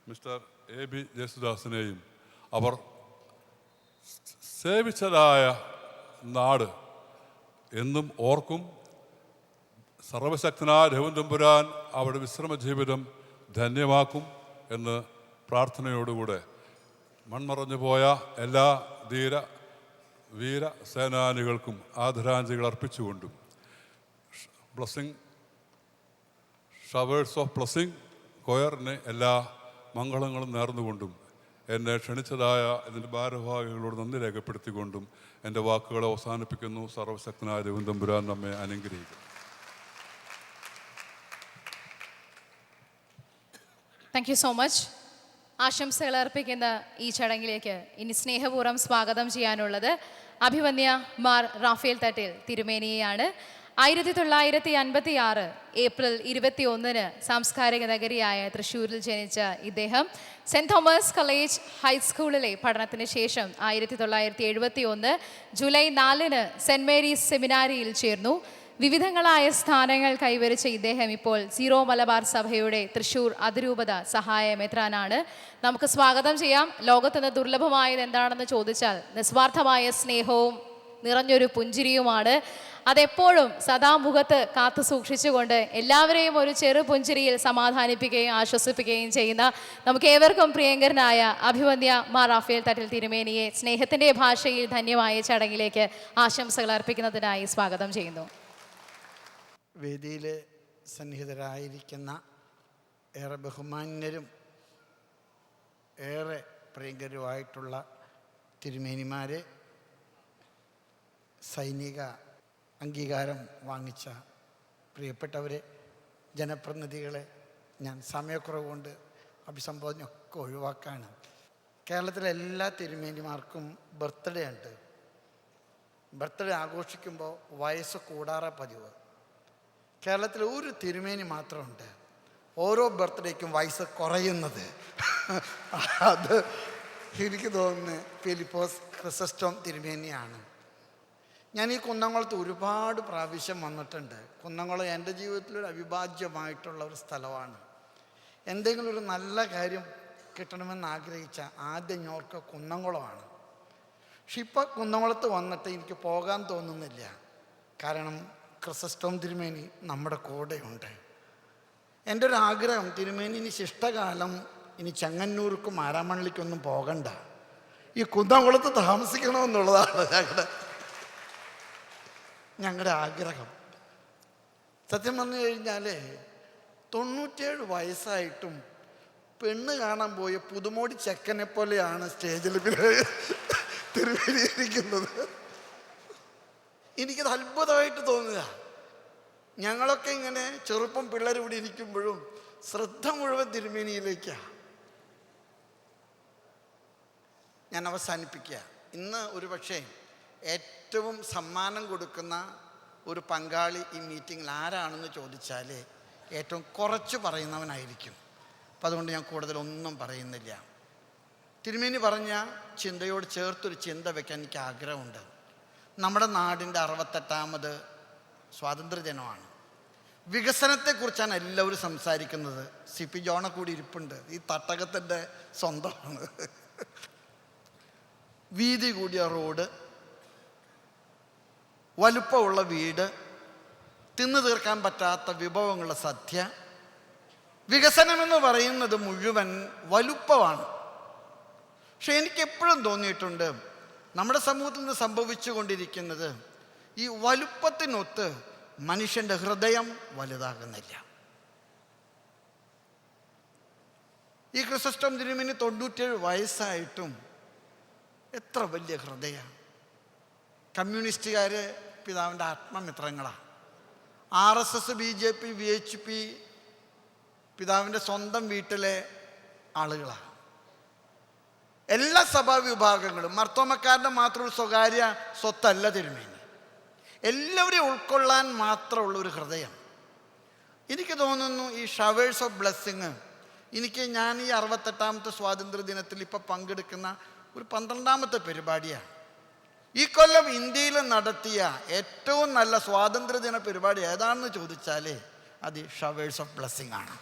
മിസ്റ്റർ എ.ബി. ജേസുദാസിനെയും അവർ സേവിച്ചതായ നാട് എന്നും ഓർക്കും. സർവശക്തനായ ദൈവം തമ്പുരാൻ അവരുടെ വിശ്രമ ജീവിതം ധന്യമാക്കും എന്ന് പ്രാർത്ഥനയോടുകൂടെ മൺമറഞ്ഞു പോയ എല്ലാ വീര സേനാനികൾക്കും ആദരാഞ്ജലികൾ അർപ്പിച്ചുകൊണ്ടും ബ്ലസ്സിങ് ഷവേഴ്സ് ഓഫ് ബ്ലസ്സിങ് കൊയറിന് എല്ലാ മംഗളങ്ങളും നേർന്നുകൊണ്ടും എന്നെ ക്ഷണിച്ചതായ ഇതിൻ്റെ ഭാരവാഹികളോട് നന്ദി രേഖപ്പെടുത്തിക്കൊണ്ടും എൻ്റെ വാക്കുകളെ അവസാനിപ്പിക്കുന്നു. സർവശക്തനായ ദൈവം തമ്പുരാൻ നമ്മെ അനുഗ്രഹിക്കും. Thank you so much. ആശംസകൾ അർപ്പിക്കുന്ന ഈ ചടങ്ങിലേക്ക് ഇനി സ്നേഹപൂർവ്വം സ്വാഗതം ചെയ്യാനുള്ളത് അഭിവന്യ മാർ റാഫേൽ തട്ടിൽ തിരുമേനിയെയാണ്. 1956 ഏപ്രിൽ 21 സാംസ്കാരിക നഗരിയായ തൃശ്ശൂരിൽ ജനിച്ച ഇദ്ദേഹം സെൻറ് തോമസ് കോളേജ് ഹൈസ്കൂളിലെ പഠനത്തിന് ശേഷം 1971 ജൂലൈ 4 സെൻറ് മേരീസ് സെമിനാരിയിൽ ചേർന്നു. വിവിധങ്ങളായ സ്ഥാനങ്ങൾ കൈവരിച്ച ഇദ്ദേഹം ഇപ്പോൾ സീറോ മലബാർ സഭയുടെ തൃശ്ശൂർ അതിരൂപത സഹായ മെത്രാനാണ്. നമുക്ക് സ്വാഗതം ചെയ്യാം. ലോകത്തിന് ദുർലഭമായത് എന്താണെന്ന് ചോദിച്ചാൽ നിസ്വാർത്ഥമായ സ്നേഹവും നിറഞ്ഞൊരു പുഞ്ചിരിയുമാണ്. അതെപ്പോഴും സദാ മുഖത്ത് കാത്തു സൂക്ഷിച്ചുകൊണ്ട് എല്ലാവരെയും ഒരു ചെറു പുഞ്ചിരിയിൽ സമാധാനിപ്പിക്കുകയും ആശ്വസിപ്പിക്കുകയും ചെയ്യുന്ന നമുക്ക് ഏവർക്കും പ്രിയങ്കരനായ അഭിവന്യ മാർ റാഫേൽ തട്ടിൽ തിരുമേനിയെ സ്നേഹത്തിൻ്റെ ഭാഷയിൽ ധന്യമായ ചടങ്ങിലേക്ക് ആശംസകൾ അർപ്പിക്കുന്നതിനായി സ്വാഗതം ചെയ്യുന്നു. വേദിയിൽ സന്നിഹിതരായിരിക്കുന്ന ഏറെ ബഹുമാന്യരും ഏറെ പ്രിയങ്കരുമായിട്ടുള്ള തിരുമേനിമാരെ, സൈനിക അംഗീകാരം വാങ്ങിച്ച പ്രിയപ്പെട്ടവരെ, ജനപ്രതിനിധികളെ, ഞാൻ സമയക്കുറവ് കൊണ്ട് അഭിസംബോധനയൊക്കെ ഒഴിവാക്കാണ്. കേരളത്തിലെ എല്ലാ തിരുമേനിമാർക്കും ബർത്ത്ഡേ ഉണ്ട്. ബർത്ത്ഡേ ആഘോഷിക്കുമ്പോൾ വയസ്സ് കൂടാറ പതിവ്. കേരളത്തിൽ ഒരു തിരുമേനി മാത്രമുണ്ട് ഓരോ ബർത്ത്ഡേക്കും വയസ്സ് കുറയുന്നത്. അത് എനിക്ക് തോന്നുന്നു ഫിലിപ്പോസ് ക്രിസസ്റ്റോം തിരുമേനിയാണ്. ഞാൻ ഈ കുന്നംകുളത്ത് ഒരുപാട് പ്രാവശ്യം വന്നിട്ടുണ്ട്. കുന്നംകുളം എൻ്റെ ജീവിതത്തിലൊരു അവിഭാജ്യമായിട്ടുള്ള ഒരു സ്ഥലമാണ്. എന്തെങ്കിലും ഒരു നല്ല കാര്യം കിട്ടണമെന്ന് ആഗ്രഹിച്ച ആദ്യം ഞോർക്ക് കുന്നംകുളമാണ്. പക്ഷെ ഇപ്പോൾ കുന്നംകുളത്ത് വന്നിട്ട് എനിക്ക് പോകാൻ തോന്നുന്നില്ല. കാരണം ക്രിസസ്റ്റോം തിരുമേനി നമ്മുടെ കൂടെയുണ്ട്. എൻ്റെ ഒരു ആഗ്രഹം, തിരുമേനി ഇനി ശിഷ്ടകാലം ഇനി ചെങ്ങന്നൂർക്കും മാരാമണ്ണിലേക്കൊന്നും പോകണ്ട, ഈ കുന്നംകുളത്ത് താമസിക്കണമെന്നുള്ളതാണ് ഞങ്ങളുടെ ആഗ്രഹം. സത്യം പറഞ്ഞു കഴിഞ്ഞാൽ 97 വയസ്സായിട്ടും പെണ്ണ് കാണാൻ പോയ പുതുമോടി ചെക്കനെ പോലെയാണ് സ്റ്റേജിൽ തിരുമേനിയിരിക്കുന്നത്. എനിക്കത് അത്ഭുതമായിട്ട് തോന്നുക. ഞങ്ങളൊക്കെ ഇങ്ങനെ ചെറുപ്പം പിള്ളേർ ഇവിടെ ഇരിക്കുമ്പോഴും ശ്രദ്ധ മുഴുവൻ തിരുമേനിയിലേക്കാണ്. ഞാൻ അവസാനിപ്പിക്കുക. ഇന്ന് ഒരു പക്ഷേ ഏറ്റവും സമ്മാനം കൊടുക്കുന്ന ഒരു പങ്കാളി ഈ മീറ്റിങ്ങിൽ ആരാണെന്ന് ചോദിച്ചാൽ ഏറ്റവും കുറച്ച് പറയുന്നവനായിരിക്കും. അപ്പം അതുകൊണ്ട് ഞാൻ കൂടുതലൊന്നും പറയുന്നില്ല. തിരുമേനി പറഞ്ഞ ചിന്തയോട് ചേർത്തൊരു ചിന്ത വയ്ക്കാൻ എനിക്ക് ആഗ്രഹമുണ്ട്. നമ്മുടെ നാടിൻ്റെ 68ാമത് സ്വാതന്ത്ര്യദിനമാണ്. വികസനത്തെക്കുറിച്ചാണ് എല്ലാവരും സംസാരിക്കുന്നത്. CP ജോണ കൂടി ഇരിപ്പുണ്ട്. ഈ തട്ടകത്തിൻ്റെ സ്വന്തമാണ്. വീതി കൂടിയ റോഡ്, വലുപ്പമുള്ള വീട്, തിന്നു തീർക്കാൻ പറ്റാത്ത വിഭവങ്ങളുടെ സദ്യ. വികസനമെന്ന് പറയുന്നത് മുഴുവൻ വലുപ്പമാണ്. പക്ഷെ എനിക്കെപ്പോഴും തോന്നിയിട്ടുണ്ട് നമ്മുടെ സമൂഹത്തിൽ നിന്ന് സംഭവിച്ചു കൊണ്ടിരിക്കുന്നത് ഈ വലുപ്പത്തിനൊത്ത് മനുഷ്യൻ്റെ ഹൃദയം വലുതാകുന്നില്ല. ഈ ക്രിസസ്റ്റോം തിരുമേനി 97 വയസ്സായിട്ടും എത്ര വലിയ ഹൃദയം. കമ്മ്യൂണിസ്റ്റുകാർ പിതാവിൻ്റെ ആത്മമിത്രങ്ങളാണ്. RSS, BJP, VHP പിതാവിൻ്റെ സ്വന്തം വീട്ടിലെ ആളുകളാണ്. എല്ലാ സഭാ വിഭാഗങ്ങളും, മർത്തോമക്കാരുടെ മാത്രം ഒരു സ്വകാര്യ സ്വത്തല്ല തിരുമേനി. എല്ലാവരെയും ഉൾക്കൊള്ളാൻ മാത്രമുള്ളൊരു ഹൃദയം. എനിക്ക് തോന്നുന്നു ഈ ഷവേഴ്സ് ഓഫ് ബ്ലെസ്സിങ് ഞാൻ ഈ 68ാമത്തെ സ്വാതന്ത്ര്യ ദിനത്തിൽ ഇപ്പോൾ പങ്കെടുക്കുന്ന ഒരു 12ാമത്തെ പരിപാടിയാണ്. ഈ കൊല്ലം ഇന്ത്യയിൽ നടത്തിയ ഏറ്റവും നല്ല സ്വാതന്ത്ര്യദിന പരിപാടി ഏതാണെന്ന് ചോദിച്ചാൽ അത് ഷവേഴ്സ് ഓഫ് ബ്ലെസ്സിങ് ആണ്.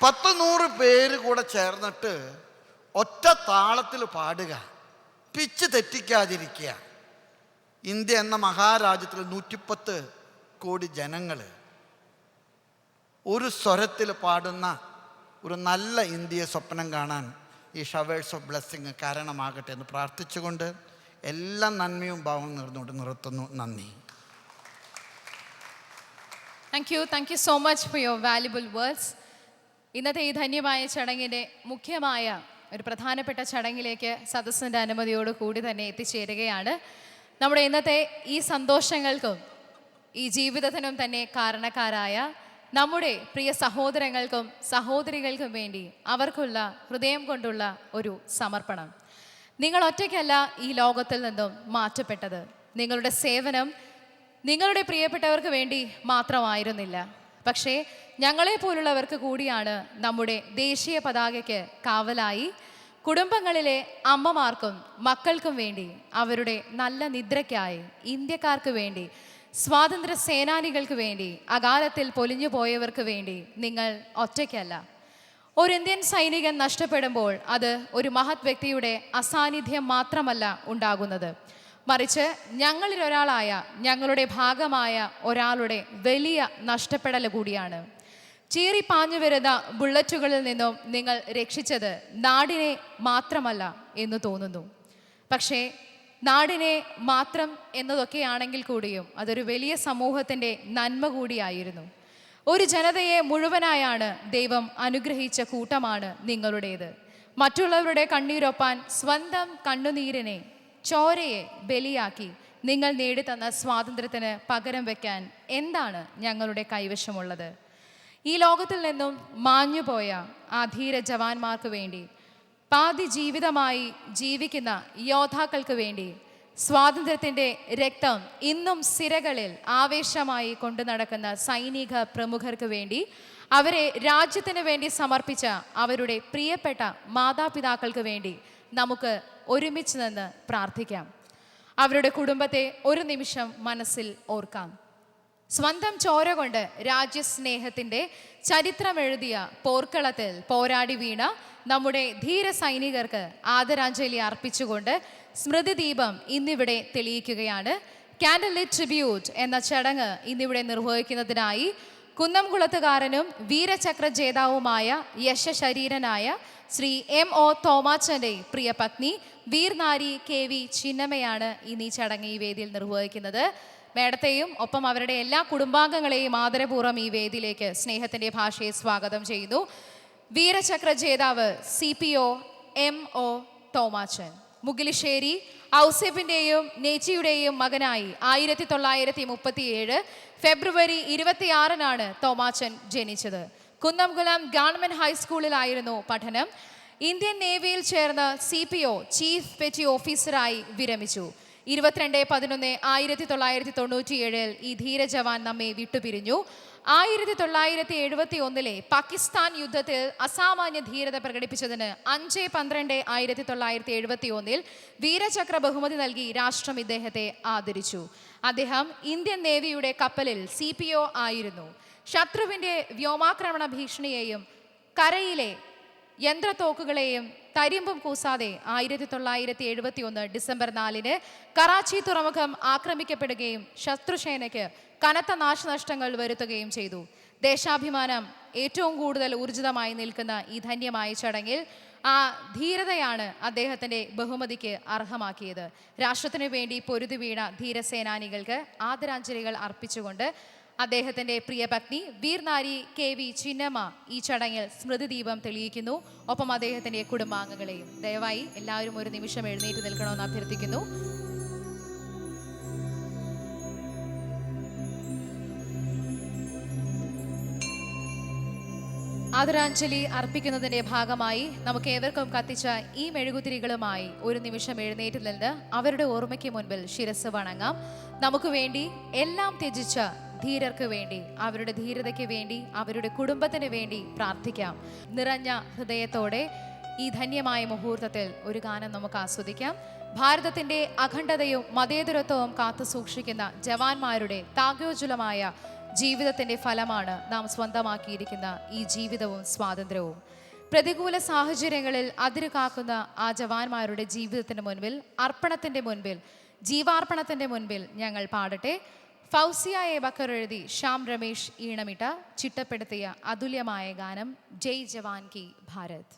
100 പേര് കൂടെ ചേർന്നിട്ട് ഒറ്റ താളത്തിൽ പാടുക, പിച്ച് തെറ്റിക്കാതിരിക്കുക. ഇന്ത്യ എന്ന മഹാരാജ്യത്തിൽ 110 കോടി ജനങ്ങൾ ഒരു സ്വരത്തിൽ പാടുന്ന ഒരു നല്ല ഇന്ത്യയെ സ്വപ്നം കാണാൻ ഈ ഷവേഴ്സ് ഓഫ് ബ്ലെസ്സിങ് കാരണമാകട്ടെ എന്ന് പ്രാർത്ഥിച്ചുകൊണ്ട് എല്ലാ നന്മയും ഭാവം നേർന്നുകൊണ്ട് നിർത്തുന്നു. നന്ദി. Thank you so much for your valuable words. ഇന്നത്തെ ഈ ധന്യമായ ചടങ്ങിൻ്റെ മുഖ്യമായ ഒരു പ്രധാനപ്പെട്ട ചടങ്ങിലേക്ക് സദസ്സിൻ്റെ അനുമതിയോട് കൂടി തന്നെ എത്തിച്ചേരുകയാണ്. നമ്മുടെ ഇന്നത്തെ ഈ സന്തോഷങ്ങൾക്കും ഈ ജീവിതത്തിനും തന്നെ കാരണക്കാരായ നമ്മുടെ പ്രിയ സഹോദരങ്ങൾക്കും സഹോദരികൾക്കും വേണ്ടി അവർക്കുള്ള ഹൃദയം കൊണ്ടുള്ള ഒരു സമർപ്പണം. നിങ്ങൾ ഒറ്റയ്ക്കല്ല ഈ ലോകത്തിൽ നിന്നും മാറ്റപ്പെട്ടത്. നിങ്ങളുടെ സേവനം നിങ്ങളുടെ പ്രിയപ്പെട്ടവർക്ക് വേണ്ടി മാത്രമായിരുന്നില്ല, പക്ഷേ ഞങ്ങളെപ്പോലുള്ളവർക്ക് കൂടിയാണ് നമ്മുടെ ദേശീയ പതാകയ്ക്ക് കാവലായി കുടുംബങ്ങളിലെ അമ്മമാർക്കും മക്കൾക്കും വേണ്ടി, അവരുടെ നല്ല നിദ്രയ്ക്കായി, ഇന്ത്യക്കാർക്ക് വേണ്ടി, സ്വാതന്ത്ര്യ സേനാനികൾക്ക് വേണ്ടി, അകാലത്തിൽ പൊലിഞ്ഞു പോയവർക്ക് വേണ്ടി നിങ്ങൾ ഒറ്റയ്ക്കല്ല. ഒരു ഇന്ത്യൻ സൈനികൻ നഷ്ടപ്പെടുമ്പോൾ അത് ഒരു മഹത് വ്യക്തിയുടെ അസാന്നിധ്യം മാത്രമല്ല ഉണ്ടാകുന്നത്, മറിച്ച് ഞങ്ങളിൽ ഒരാളായ, ഞങ്ങളുടെ ഭാഗമായ ഒരാളുടെ വലിയ നഷ്ടപ്പെടൽ കൂടിയാണ്. ചീറി പാഞ്ഞു വരുന്ന ബുള്ളറ്റുകളിൽ നിന്നും നിങ്ങൾ രക്ഷിച്ചത് നാടിനെ മാത്രമല്ല എന്ന് തോന്നുന്നു. പക്ഷേ നാടിനെ മാത്രം എന്നതൊക്കെയാണെങ്കിൽ കൂടിയും അതൊരു വലിയ സമൂഹത്തിൻ്റെ നന്മ കൂടിയായിരുന്നു. ഒരു ജനതയെ മുഴുവനായാണ് ദൈവം അനുഗ്രഹിച്ച കൂട്ടമാണ് നിങ്ങളുടേത്. മറ്റുള്ളവരുടെ കണ്ണീരൊപ്പാൻ സ്വന്തം കണ്ണുനീരിനെ, ചോരയെ ബലിയാക്കി നിങ്ങൾ നേടിത്തന്ന സ്വാതന്ത്ര്യത്തിന് പകരം വയ്ക്കാൻ എന്താണ് ഞങ്ങളുടെ കൈവശമുള്ളത്? ഈ ലോകത്തിൽ നിന്നും മാഞ്ഞുപോയ ആ ധീര ജവാന്മാർക്ക് വേണ്ടി, പാതി ജീവിതമായി ജീവിക്കുന്ന യോദ്ധാക്കൾക്ക് വേണ്ടി, സ്വാതന്ത്ര്യത്തിൻ്റെ രക്തം ഇന്നും സിരകളിൽ ആവേശമായി കൊണ്ടു നടക്കുന്ന സൈനിക പ്രമുഖർക്ക് വേണ്ടി, അവരെ രാജ്യത്തിന് വേണ്ടി സമർപ്പിച്ച അവരുടെ പ്രിയപ്പെട്ട മാതാപിതാക്കൾക്ക് വേണ്ടി നമുക്ക് ഒരുമിച്ച് നിന്ന് പ്രാർത്ഥിക്കാം. അവരുടെ കുടുംബത്തെ ഒരു നിമിഷം മനസ്സിൽ ഓർക്കാം. സ്വന്തം ചോര കൊണ്ട് രാജ്യസ്നേഹത്തിൻ്റെ ചരിത്രമെഴുതിയ പോർക്കളത്തിൽ പോരാടി വീണ നമ്മുടെ ധീര സൈനികർക്ക് ആദരാഞ്ജലി അർപ്പിച്ചുകൊണ്ട് സ്മൃതിദീപം ഇന്നിവിടെ തെളിയിക്കുകയാണ്. കാൻഡിൽ ലിറ്റ് ട്രിബ്യൂട്ട് എന്ന ചടങ്ങ് ഇന്നിവിടെ നിർവഹിക്കുന്നതിനായി കുന്നംകുളത്തുകാരനും വീരചക്ര ജേതാവുമായ യശശരീരനായ ശ്രീ MO തോമാച്ചൻ്റെ പ്രിയ പത്നി വീർനാരി KV ചിന്നമ്മയാണ് ഇന്ന് ഈ ചടങ്ങ് ഈ വേദിയിൽ നിർവഹിക്കുന്നത്. മേഡത്തെയും ഒപ്പം അവരുടെ എല്ലാ കുടുംബാംഗങ്ങളെയും ആദരപൂർവ്വം ഈ വേദിയിലേക്ക് സ്നേഹത്തിൻ്റെ ഭാഷയെ സ്വാഗതം ചെയ്യുന്നു. വീരചക്ര ജേതാവ് CPO MO തോമാച്ചൻ മുഗിലിശ്ശേരി ഔസേപ്പിൻ്റെയും നേച്ചിയുടെയും മകനായി 1937 ഫെബ്രുവരി 26 തോമാച്ചൻ ജനിച്ചത്. കുന്നംകുളം ഗവൺമെൻറ് ഹൈസ്കൂളിലായിരുന്നു പഠനം. ഇന്ത്യൻ നേവിയിൽ ചേർന്ന് CPO ചീഫ് പെറ്റി ഓഫീസറായി വിരമിച്ചു. 22/11/1997 ഈ ധീര ജവാൻ നമ്മെ വിട്ടുപിരിഞ്ഞു. 1971 പാകിസ്ഥാൻ യുദ്ധത്തിൽ അസാമാന്യ ധീരത പ്രകടിപ്പിച്ചതിന് 5/12/1971 വീരചക്ര ബഹുമതി നൽകി രാഷ്ട്രം ഇദ്ദേഹത്തെ ആദരിച്ചു. അദ്ദേഹം ഇന്ത്യൻ നേവിയുടെ കപ്പലിൽ CPO ആയിരുന്നു. ശത്രുവിൻ്റെ വ്യോമാക്രമണ ഭീഷണിയെയും കരയിലെ യന്ത്രത്തോക്കുകളെയും തരിമ്പും കൂസാതെ 1971 ഡിസംബർ 4 കറാച്ചി തുറമുഖം ആക്രമിക്കപ്പെടുകയും ശത്രുസേനയ്ക്ക് കനത്ത നാശനഷ്ടങ്ങൾ വരുത്തുകയും ചെയ്തു. ദേശാഭിമാനം ഏറ്റവും കൂടുതൽ ഊർജിതമായി നിൽക്കുന്ന ഈ ധന്യമായ ചടങ്ങിൽ ആ ധീരതയാണ് അദ്ദേഹത്തിൻ്റെ ബഹുമതിക്ക് അർഹമാക്കിയത്. രാഷ്ട്രത്തിനു വേണ്ടി പൊരുതി വീണ ധീരസേനാനികൾക്ക് ആദരാഞ്ജലികൾ അർപ്പിച്ചുകൊണ്ട് അദ്ദേഹത്തിൻ്റെ പ്രിയ പത്നി വീർനാരി KV ചിന്നമ്മ ഈ ചടങ്ങിൽ സ്മൃതിദീപം തെളിയിക്കുന്നു. ഒപ്പം അദ്ദേഹത്തിൻ്റെ കുടുംബാംഗങ്ങളെയും. ദയവായി എല്ലാവരും ഒരു നിമിഷം എഴുന്നേറ്റ് നിൽക്കണമെന്ന് അഭ്യർത്ഥിക്കുന്നു. ആദരാഞ്ജലി അർപ്പിക്കുന്നതിൻ്റെ ഭാഗമായി നമുക്ക് ഏവർക്കും കത്തിച്ച ഈ മെഴുകുതിരികളുമായി ഒരു നിമിഷം എഴുന്നേറ്റ് നിന്ന് അവരുടെ ഓർമ്മയ്ക്ക് മുൻപിൽ ശിരസ് വണങ്ങാം. നമുക്ക് വേണ്ടി എല്ലാം ത്യജിച്ച ധീരർക്ക് വേണ്ടി, അവരുടെ ധീരതയ്ക്ക് വേണ്ടി, അവരുടെ കുടുംബത്തിന് വേണ്ടി പ്രാർത്ഥിക്കാം. നിറഞ്ഞ ഹൃദയത്തോടെ ഈ ധന്യമായ മുഹൂർത്തത്തിൽ ഒരു ഗാനം നമുക്ക് ആസ്വദിക്കാം. ഭാരതത്തിൻ്റെ അഖണ്ഡതയും മതേതരത്വവും കാത്തു സൂക്ഷിക്കുന്ന ജവാന്മാരുടെ ത്യാഗോജ്വലമായ ജീവിതത്തിൻ്റെ ഫലമാണ് നാം സ്വന്തമാക്കിയിരിക്കുന്ന ഈ ജീവിതവും സ്വാതന്ത്ര്യവും. പ്രതികൂല സാഹചര്യങ്ങളിൽ അതിരുകാക്കുന്ന ആ ജവാന്മാരുടെ ജീവിതത്തിന് മുൻപിൽ, അർപ്പണത്തിൻ്റെ മുൻപിൽ, ജീവാർപ്പണത്തിൻ്റെ മുൻപിൽ ഞങ്ങൾ പാടട്ടെ. ഫൗസിയ എ ബക്കർ എഴുതി ശ്യാം രമേശ് ഈണമിട്ട ചിട്ടപ്പെടുത്തിയ അതുല്യമായ ഗാനം ജയ് ജവാൻ കി ഭാരത്.